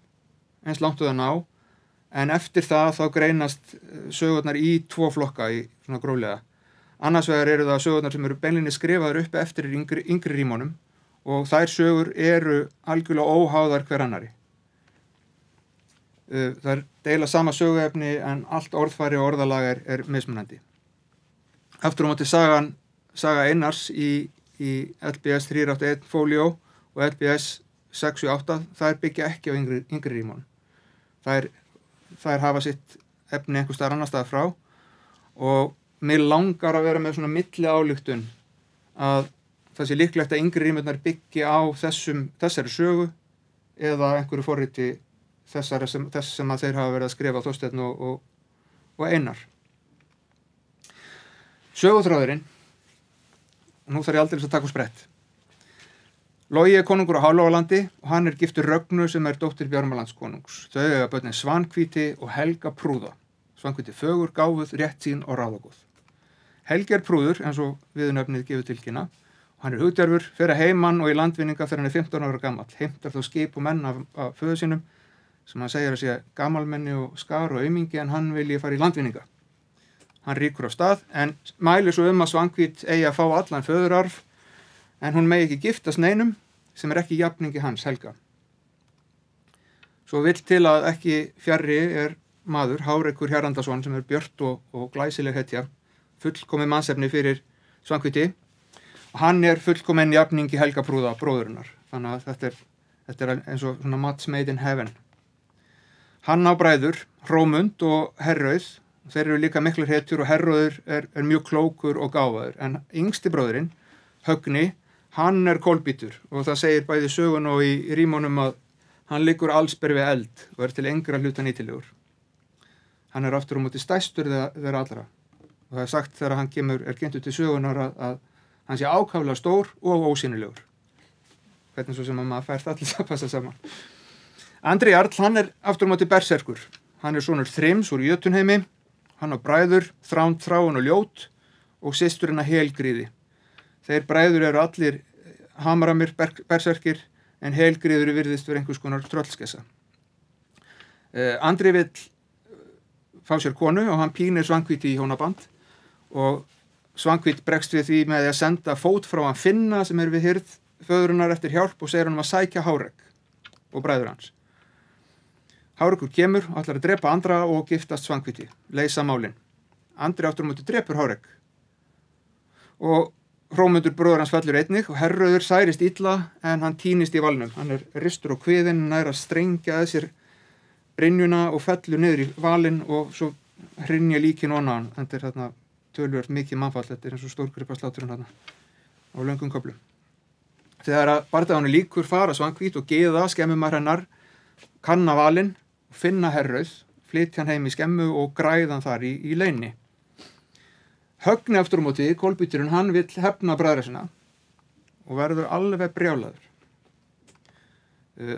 eins langt og það ná, en eftir það þá greinast sögurnar í 2 flokka í svona gróflega. Annars vegar eru það sögurnar sem eru beinlinni skrifaðar upp eftir yngri rímunum og þær sögur eru algjörlega óháðar hver annari. Það deila sama söguefni en allt orðfæri og orðalag er mismunandi. Aftur á móti saga Einars í LBS 381 fóljó og LBS 678, þær byggja ekki á yngri rímunum. Þær hafa sitt efni einhvers staðar annars staðar frá og mig langar að vera með svona milli ályktun að það sé líklegt að yngri rímurnar byggi á þessari sögu eða einhverju forriti þess sem að þeir hafa verið að skrifa Þorsteinn og Einar. Söguþráðurinn, nú þarf ég aldrei að taka sprett. Logi konungur á Hálogalandi og hann giftur Rögnu sem dóttir Bjarmalands konungs. Þau eiga börnin Svanhvíti og Helga prúða. Svanhvíti fögur, gáfuð, réttsýn og ráðagóð. Helgi prúður, eins og viðurnefnið gefur til kynna. Hann hugdjarfur, fer að heiman og í landvinninga þegar hann 15 ára gamall. Heimtar þó skip og menn af föður sínum sem hann segir að sé gamalmenni og skar og aumingi en hann vilji fara í landvinninga. Hann rýkur á stað en mælir svo að Svanhvít eigi að fá allan föðurarf en hún megi ekki giftast neinum sem ekki jafningi hans Helga. Svo vill til að ekki fjarri maður, Hárekur Hjarðarson, sem björt og glæsileg hetja, fullkomið mannsefni fyrir Svanhvíti og hann fullkominn jafningi Helga prúða, bróðurinnar. Þannig að þetta eins og svona match made in heaven. Hann á bræður, Hrómund og Herrauð. Þeir eru líka miklar hetjur og Herrauður mjög klókur og gáfaður en yngsti bróðurinn, Högni, hann kolbítur og það segir bæði sögun og í rímunum að hann liggur allsber við eld og til engra hluta nýtilegur. Hann aftur á móti stærstur þeirra allra og það sagt þegar hann kynntur til sögunar að hann sé ákaflega stór og ósýnilegur. Hvernig svo sem að maður fært allir að passa saman. Andri Jarl, hann aftur á móti berserkur. Hann sonur Þrims úr Jötunheimi, hann á bræður, Þránd, Þráin og Ljót og systurina Helgríði. Þeir bræður eru allir hamramir, berserkir, en Helgríður virðist fyrir einhvers konar tröllskessa. Andri vill fá sér konu og hann pínir Svanhvíti í hjónaband og Svanhvít bregst við því með að senda fót frá hann Finna sem við hirð föðurinnar eftir hjálp og segir hann að sækja Hárek og bræður hans. Hárekur kemur og ætlar að drepa Andra og giftast Svanhvíti, leysa málin. Andri aftur á móti drepur Hárek og Hrómundur bróður hans fellur einnig og Herrauður særist illa en hann týnist í valnum. Hann ristur á kviðinn, nær að strengja að sér brynjuna og fellur niður í valinn og svo hrynja líkin ofan á hann. Þetta þarna töluvert mikið mannfall, þetta eins og stórgripasláturinn þarna á löngum köflum. Þegar að bardaganum líkur fara Svanhvít og Gyða, skemmumar hennar, kanna valinn, finna Herrauð, flytja hann heim í skemmu og græða hann þar í leyni. Högni aftur á móti, kolbíturinn, hann vill hefna bræðra sinna og verður alveg brjálaður.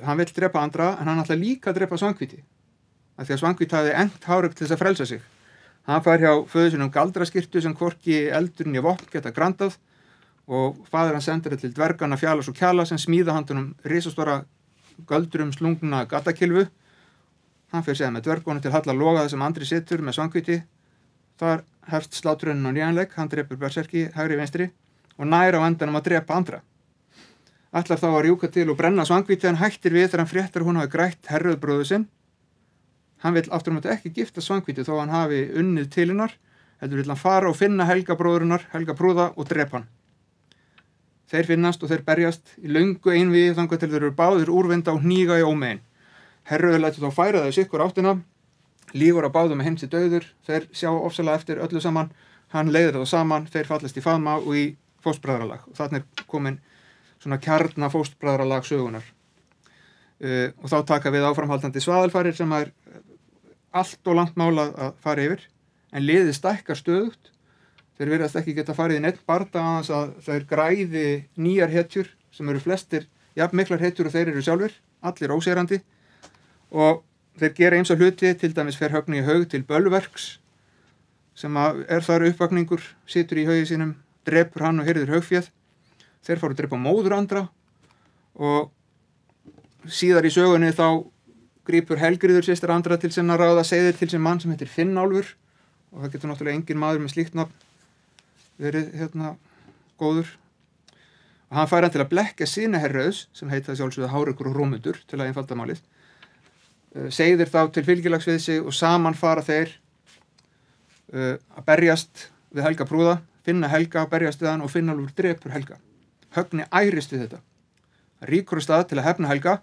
Hann vill drepa Andra en hann ætlar líka að drepa Svanhvíti af því að Svanhvít hafði engt Hárek til þess að frelsa sig. Hann fær hjá föður sínum galdraskirtu sem hvorki eldurinn í vopn geta grandað og faðir hann sendir til dvergana Fjalas og Kjala sem smíða handunum risastóra göldrum slungna gattakylfu. Hann fer séð með dvergunum til Halla Logaða sem Andri situr með Svanhvíti. Þar hefst sláturinn á nýjanleik, hann drepur berserki hægri vinstri og nær á endanum að drepa Andra. Ætlar þá að rjúka til og brenna Svanhvíti en hættir við þegar hann fréttar hún hafi grætt Herrauð bróður sinn hann vill aftur á móti ekki gifta Svanhvíti þó hann hafi unnið til hennar, heldur vill hann fara og finna Helga bróðurinnar, Helga prúða, og drepa hann. Þeir finnast og þeir berjast í löngu einvígi þangað til þeir eru báðir úrvinda og hníga í ómegin. Herröður lætur þá færa þau sikkur áttina, lígur á báðum með heimti dauður, þeir sjá ofsalega eftir öllu saman, hann leiðir þá saman, þeir fallast í faðma og í fóstbræðralag. Og þarna komin svona kjarna fóstbræðralag sögunar. Og þá taka við áframhaldandi svaðalfarir sem er allt og langt mála að fara yfir, en liðið stækkar stöðugt. Þeir virðast ekki geta farið í neitt barda aðeins að þeir græði nýjar hetjur sem eru flestir jafn miklar hetjur og þeir eru sjálfur, allir ósegrandi, og þeir gera eins og hluti, til dæmis fer Högni í haug til Bölverks sem er þar uppvakningur, situr í haugi sínum, drepur hann og hirðir haugféð. Þeir fóru að drepa móður Andra og síðar í sögunni þá grípur Helgríður systir Andra til sinna ráða, segir til sin mann sem heitir Finnálfur, og það getur náttúrulega engin maður með slíkt nafn verið góður. Og hann fær hann til að blekkja sína Herrauðs, sem heita sjálfsögðu Hárekur og Rómundur, til að einfalda málið. Segir þá til fylgilags við sig og saman fara þeir að berjast við Helga prúða, finna Helga, berjast við hann og Finnálfur drepur Helga. Högni ærist við þetta. Hann ríkur á stað til að hefna Helga,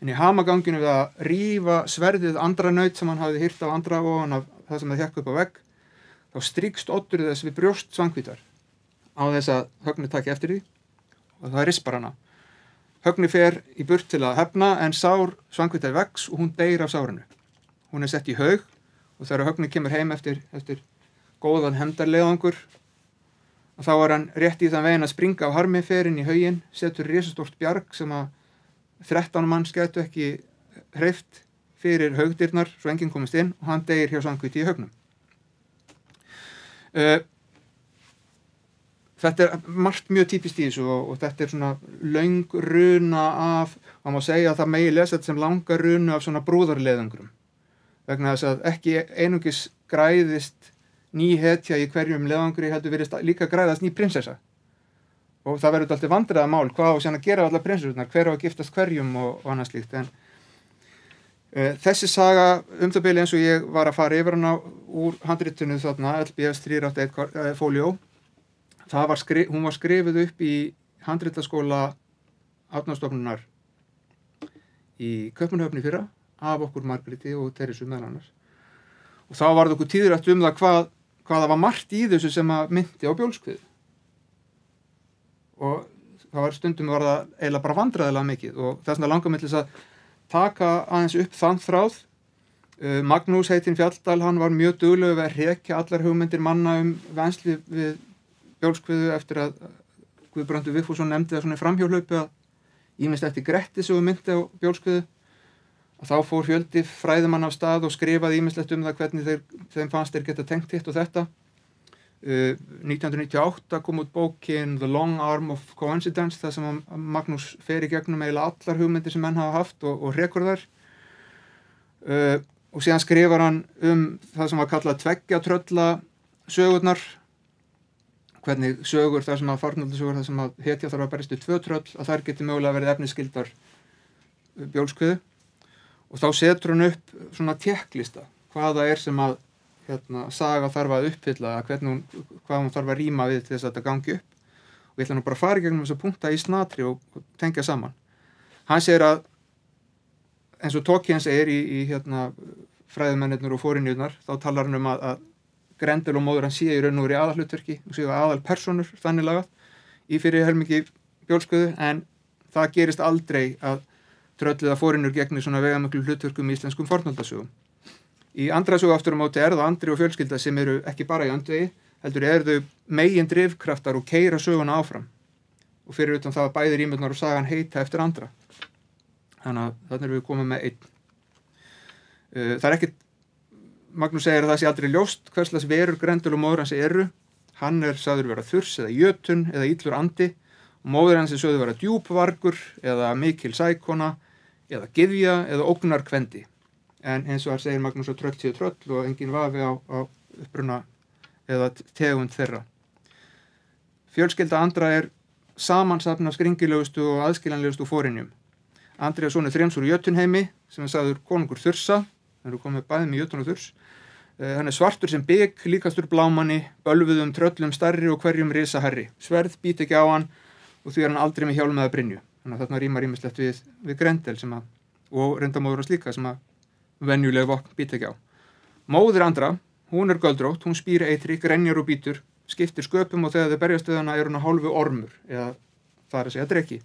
en í hamaganginu við að rífa sverðið Andra naut sem hann hafði hýrt af Andra og hann af það sem það hékk upp á vegg, þá strýkst oddurinn þess við brjóst Svanhvítar á þess að Högni taki eftir því og það rispar hana. Högni fer í burt til að hefna en sár Svanhvítar vex og hún deyr af sárinu. Hún er sett í haug og þegar Högni kemur heim eftir góðan hefndarleiðangur og þá er hann rétt í þann veginn að springa á harmi, fer inn í hauginn, setur risastórt bjarg sem að 13 manns gætu ekki hreyft fyrir haugdyrnar svo enginn komist inn og hann deyr hjá Svanhvíti í haugnum. Þetta er margt mjög típist í þessu og þetta er svona löng runa af, það má segja að það megi lesa þetta sem langa runu af svona brúðarleiðangrum, vegna þess að ekki einungis græðist ný hetja í hverjum leiðangri, heldur virðist líka græðast ný prinsessa og það verður alltaf vandræðamál hvað á síðan að gera allar prinsessurnar, hver á að giftast hverjum og annað slíkt. En þessi saga það bili eins og ég var að fara yfir hana úr handritinu þarna LBS 381 fóljó, hún var skrifuð upp í handritaskóla Árnastofnunar í Kaupmannahöfn í fyrra af okkur Margréti og Teresu meðal annars. Og þá varð okkur tíðrætt það hvað það var margt í þessu sem að myndi á Bjólfskviðu. Og það var stundum var það eiginlega bara vandræðilega mikið og þess vegna langar mig til þess að taka aðeins upp þann þráð. Magnús heitinn Fjalldal, hann var mjög duglegur við að hrekja allar hugmyndir manna venslið við Bjólfskviðu eftir að Guðbrandur Vigfússon nefndi það svona í framhjólaupi að ýmist eftir Gretti sem myndi á Bjólfskviðu. Þá fór fjöldi fræðimann af stað og skrifaði ýmislegt það hvernig þeim fannst þeir geta tengt hitt og þetta. 1998 kom út bókin The Long Arm of Coincidence, þar sem Magnús fer í gegnum eiginlega allar hugmyndir sem menn hafa haft og rekur þær. Og síðan skrifar hann það sem var kallað tveggjatrölla sögurnar, hvernig sögur þar sem að farnöldasögur þar sem að hetja þarf að berjast við 2 tröll, að þær geti mögulega verið efniskyldar Bjólfskviðu. Og þá setur hann upp svona tékklista, hvað það er sem að saga þarf að uppfylla, hvað hún þarf að rýma við til þess að þetta gangi upp. Og ég ætla nú bara að fara í gegnum þess að punkta í snatri og tengja saman. Hann segir að, eins og Tolkien segir í fræðimennirnir og fórinjurnar, þá talar hann að Grendel og móður hann sé í raun og veru í aðalhlutverki, og séu aðalpersónur þannig lagað, í fyrir helmingi Bjólfskviðu, en það gerist aldrei að tröllið að fórinjur gegnir svona vegamiklu hlutverkum í íslenskum fornöldasögum. Í Andra sögu aftur á móti er það Andri og fjölskylda sem eru ekki bara í öndvegi, heldur þau megin drifkraftar og keyra söguna áfram. Og fyrir utan það að bæði rýmurnar og sagan heita eftir Andra. Þannig að þarna erum við komið með einn. Það er ekkit, Magnús segir að það sé aldrei ljóst hverslags verur Grendel og móður hans eru. Hann er sagður vera þurs eða jötun eða illur andi og móður hans er sögður vera djúpvargur eða mikil sækona eða gyðja eða ógnarkvendi. En eins og það segir Magnús að tröll séu tröll og engin vafi á uppruna eða tegund þeirra. Fjölskylda Andra er samansafn af skringilegustu og aðskiljanlegustu fórinjum. Andri er sonur Þrjáns úr Jötunheimi sem er sagður konungur Þursa þeir eru komið bæði með jötun og þurs. Hann er svartur sem bygg, líkastur blámanni, bölvuðum tröllum stærri og hverjum risa herri. Sverð být ekki á hann og því hann aldrei með hjálm eða brynju. Þannig að þarna rímar ýmislegt við Grendel og reyndamóður hans líka sem að venjuleg vopn být ekki á. Móðir Andra, hún er göldrótt, hún spýr eitri, grenjar og bítur, skiptir sköpum og þegar þau berjast við hana er hún að hálfu ormur, eða það er að segja dreki.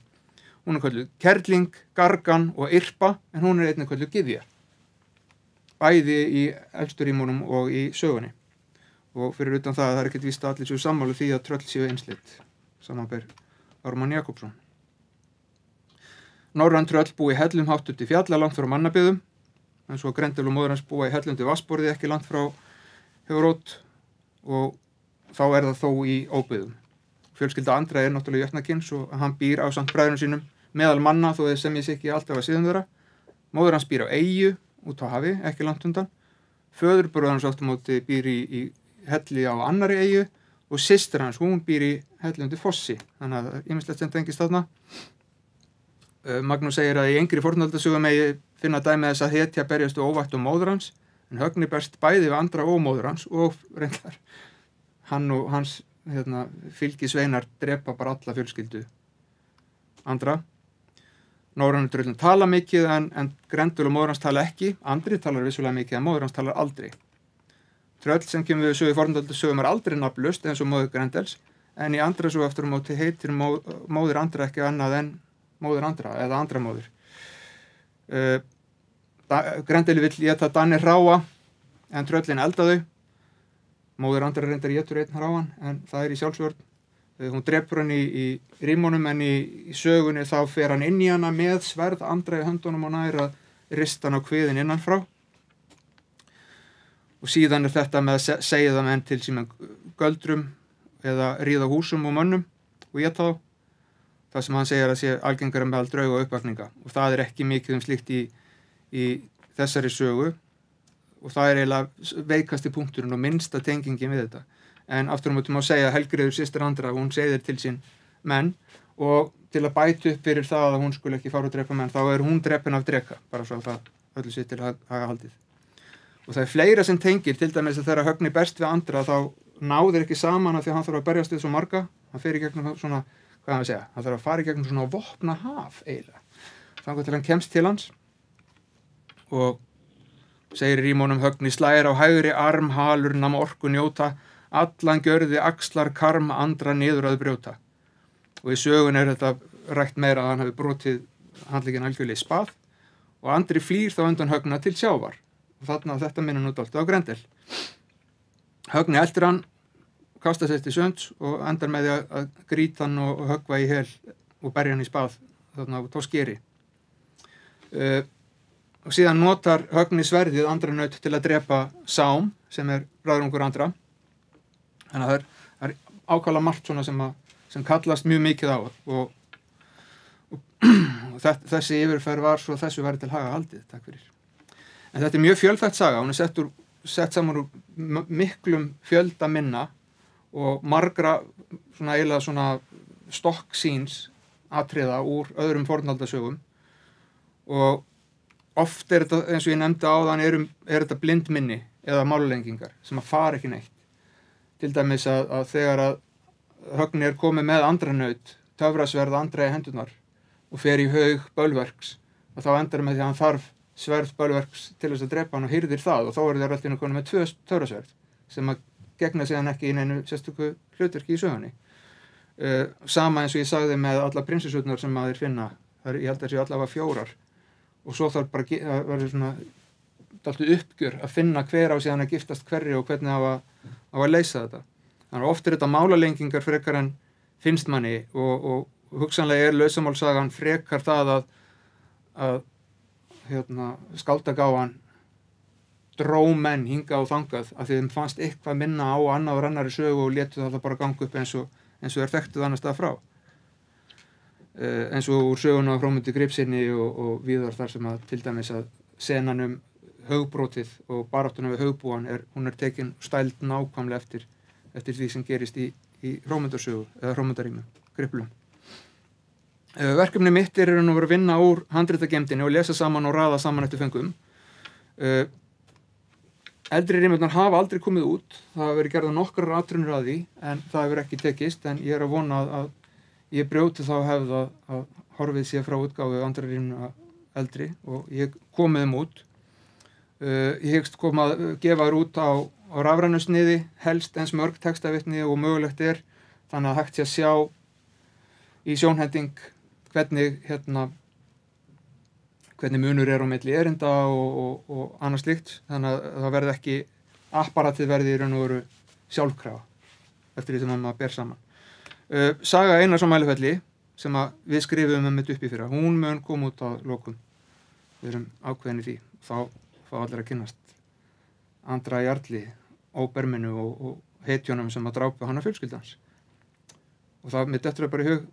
Hún er kölluð kerling, gargan og yrpa, en hún er einnig kölluð gyðja. Bæði í elstu rímunum og í sögunni. Og fyrir utan það er ekkert víst að allir séu sammála því að tröll séu einsleitt, samanber Ármann Jakobsson. Norræn tröll búi í hellum hátt upp til fjalla langt frá mannabyggðum, en svo Grendel og móðir hans búa í hellum til vatnsborði ekki langt frá Heurót og þá er það þó í óbyggðum. Fjölskylda Andra er náttúrulega jötnakyns og hann býr á samt bræðrum sínum meðal manna þó þeir sem ég sé ekki alltaf að síðan þeirra. Móðir hans býr á eyju út á hafi, ekki langt undan. Föðurbróðir hans aftur móti býr í helli á annarri eyju og systir hans, hún býr í helli undir fossi. Þannig að ýmislegt sem tengist þarna. Magnús segir að í engri fornaldasögu megi finna dæmi þess að hetja berjast óvætt móður hans, en Högni berst bæði við Andra og móður hans og reyndar hann og hans fylgisveinar drepa bara alla fjölskyldu Andra. Norrænu tröllin tala mikið en Grendel og móður hans tala ekki. Andri talar vissulega mikið en móður hans talar aldrei. Tröll sem kemur við sögu í fornaldasögum er aldrei nafnlaust eins og móður Grendels, en í Andra sögu aftur á móti heitir móðir Andra ekki annað en móðir Andra eða Andramóðir. Grendel vill éta Danir hráa en tröllin elda þau. Móðir Andra reyndar étur einn hráan en það er í sjálfsvörn. Hún drepur hann í rímunum en í sögunni þá fer hann inn í hana með sverð Andra í höndunum og nær að rista hann á kviðin innan frá. Og síðan er þetta með að segja það menn til síðan göldrum eða ríða húsum og mönnum og éta þá. Það sem hann segir að sé algengara meðal drauga og uppvakninga og það er ekki mikið slíkt í þessari sögu og það er eiginlega veikasti punkturinn og minnsta tengingin við þetta. En aftur á móti má segja að Helgríður systir Andra, hún segir til sín menn og til að bæta upp fyrir það að hún skuli ekki fara og drepa menn, þá er hún drepin af dreka, bara svo að það öllu sér til að haga haldið. Og það er fleira sem tengir, til dæmis að þegar Högni berst við Andra þá náðir ekki saman að því að hann þarf að berjast við svo marga, hann fer í gegnum svona, hvað hann segja, hann þarf að fara í gegnum svona vopna haf eiginlega. Þannig til hann kemst til hans og segir í rímunum Högni slær á hægri arm halur nam orku njóta, allan gjörði axlar karm Andra niður að brjóta. Og í sögun er þetta rætt meira að hann hafi brotið handlegginn algjörlega í spað og Andri flýr þá undan Högna til sjávar. Og þarna þetta minnir nú dálítið á Grendel. Högni eltir hann, kastar sér til sönds og endar með því að grýta hann og höggva í hel og berja hann í spað þarna á tóskeri. Og síðan notar Högni sverðið Andra naut til að drepa Sám sem er bræðrungur Andra. Þannig að það er ákala margt svona sem kallast mjög mikið á og þessi yfirferð var svo þessu væri til haga haldið, takk fyrir. En þetta er mjög fjölþætt saga, hún er sett saman úr miklum fjölda minna og margra svona eiginlega svona stokksýns atriða úr öðrum fornaldasögum og oft er þetta, eins og ég nefndi áðan, er þetta blindminni eða málulengingar sem að fara ekki neitt. Til dæmis að þegar að Högni er komið með Andranaut, töfrasverð Andra í hendurnar og fer í haug bölverks og þá endar með því að hann þarf sverð bölverks til þess að drepa hann og hirðir það og þá er þeir alltaf konum með 2 töfrasverð sem að gegna síðan ekki í neinu sérstöku hlutverki í sögunni. Sama eins og ég sagði með alla prinsessutnar sem að þeir finna, ég held að séu allavega 4 og svo þarf bara að vera svona alltaf uppgjör að finna hver á síðan að giftast hverri og hvernig á að leysa þetta. Þannig að oft er þetta málalengingar frekar en finnst manni og hugsanlega er lausamálsagan frekar það að skáldagáfan dró menn hinga og þangað af því þeim fannst eitthvað minna á annari sögu og létu það bara ganga upp eins og er þekktuð annars stað frá. Eins og úr söguna á Hrómundi Gripssyni og víðar þar sem að til dæmis að senan haugbrotið og baráttuna við haugbúan hún er tekin stæld nákvæmlega eftir því sem gerist í Hrómundarsögu eða Hrómundarímu, Griplum. Verkefni mitt er að vera að vinna úr handritageymdinni og lesa saman og raða saman eftir fengum. eldri rýmurnar hafa aldrei komið út, það hafa verið gerða nokkrar athuganir að því en það hefur ekki tekist, en ég er að vona að ég brjóti þá hefð að horfið sé frá útgáfu andra rýmuna eldri og ég komið þeim út. Ég hyggst koma að gefa þær út á rafrænu sniði, helst eins mörg textavitni og mögulegt er, þannig að hægt sé að sjá í sjónhending hvernig munur er á milli erinda og annað slíkt, þannig að það verði ekki, apparatið verði í raun og veru sjálfkrafa eftir því sem maður ber saman. Saga Einars á Mælifelli sem að við skrifum upp í fyrra, hún mun koma út á lokum, við erum ákveðin í því, þá fá allir að kynnast Andra Jarli, óberminu og hetjónum sem að drápu hana fjölskyldans. Og það mitt eftir bara í hug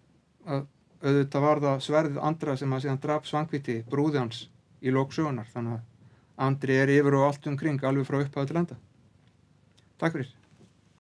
að auðvitað var það sverðið Andra sem að síðan drap Svanhvíti, brúði hans, í lok sögunar, þannig að Andri er yfir og allt umkring alveg frá upphafi til enda. Takk fyrir.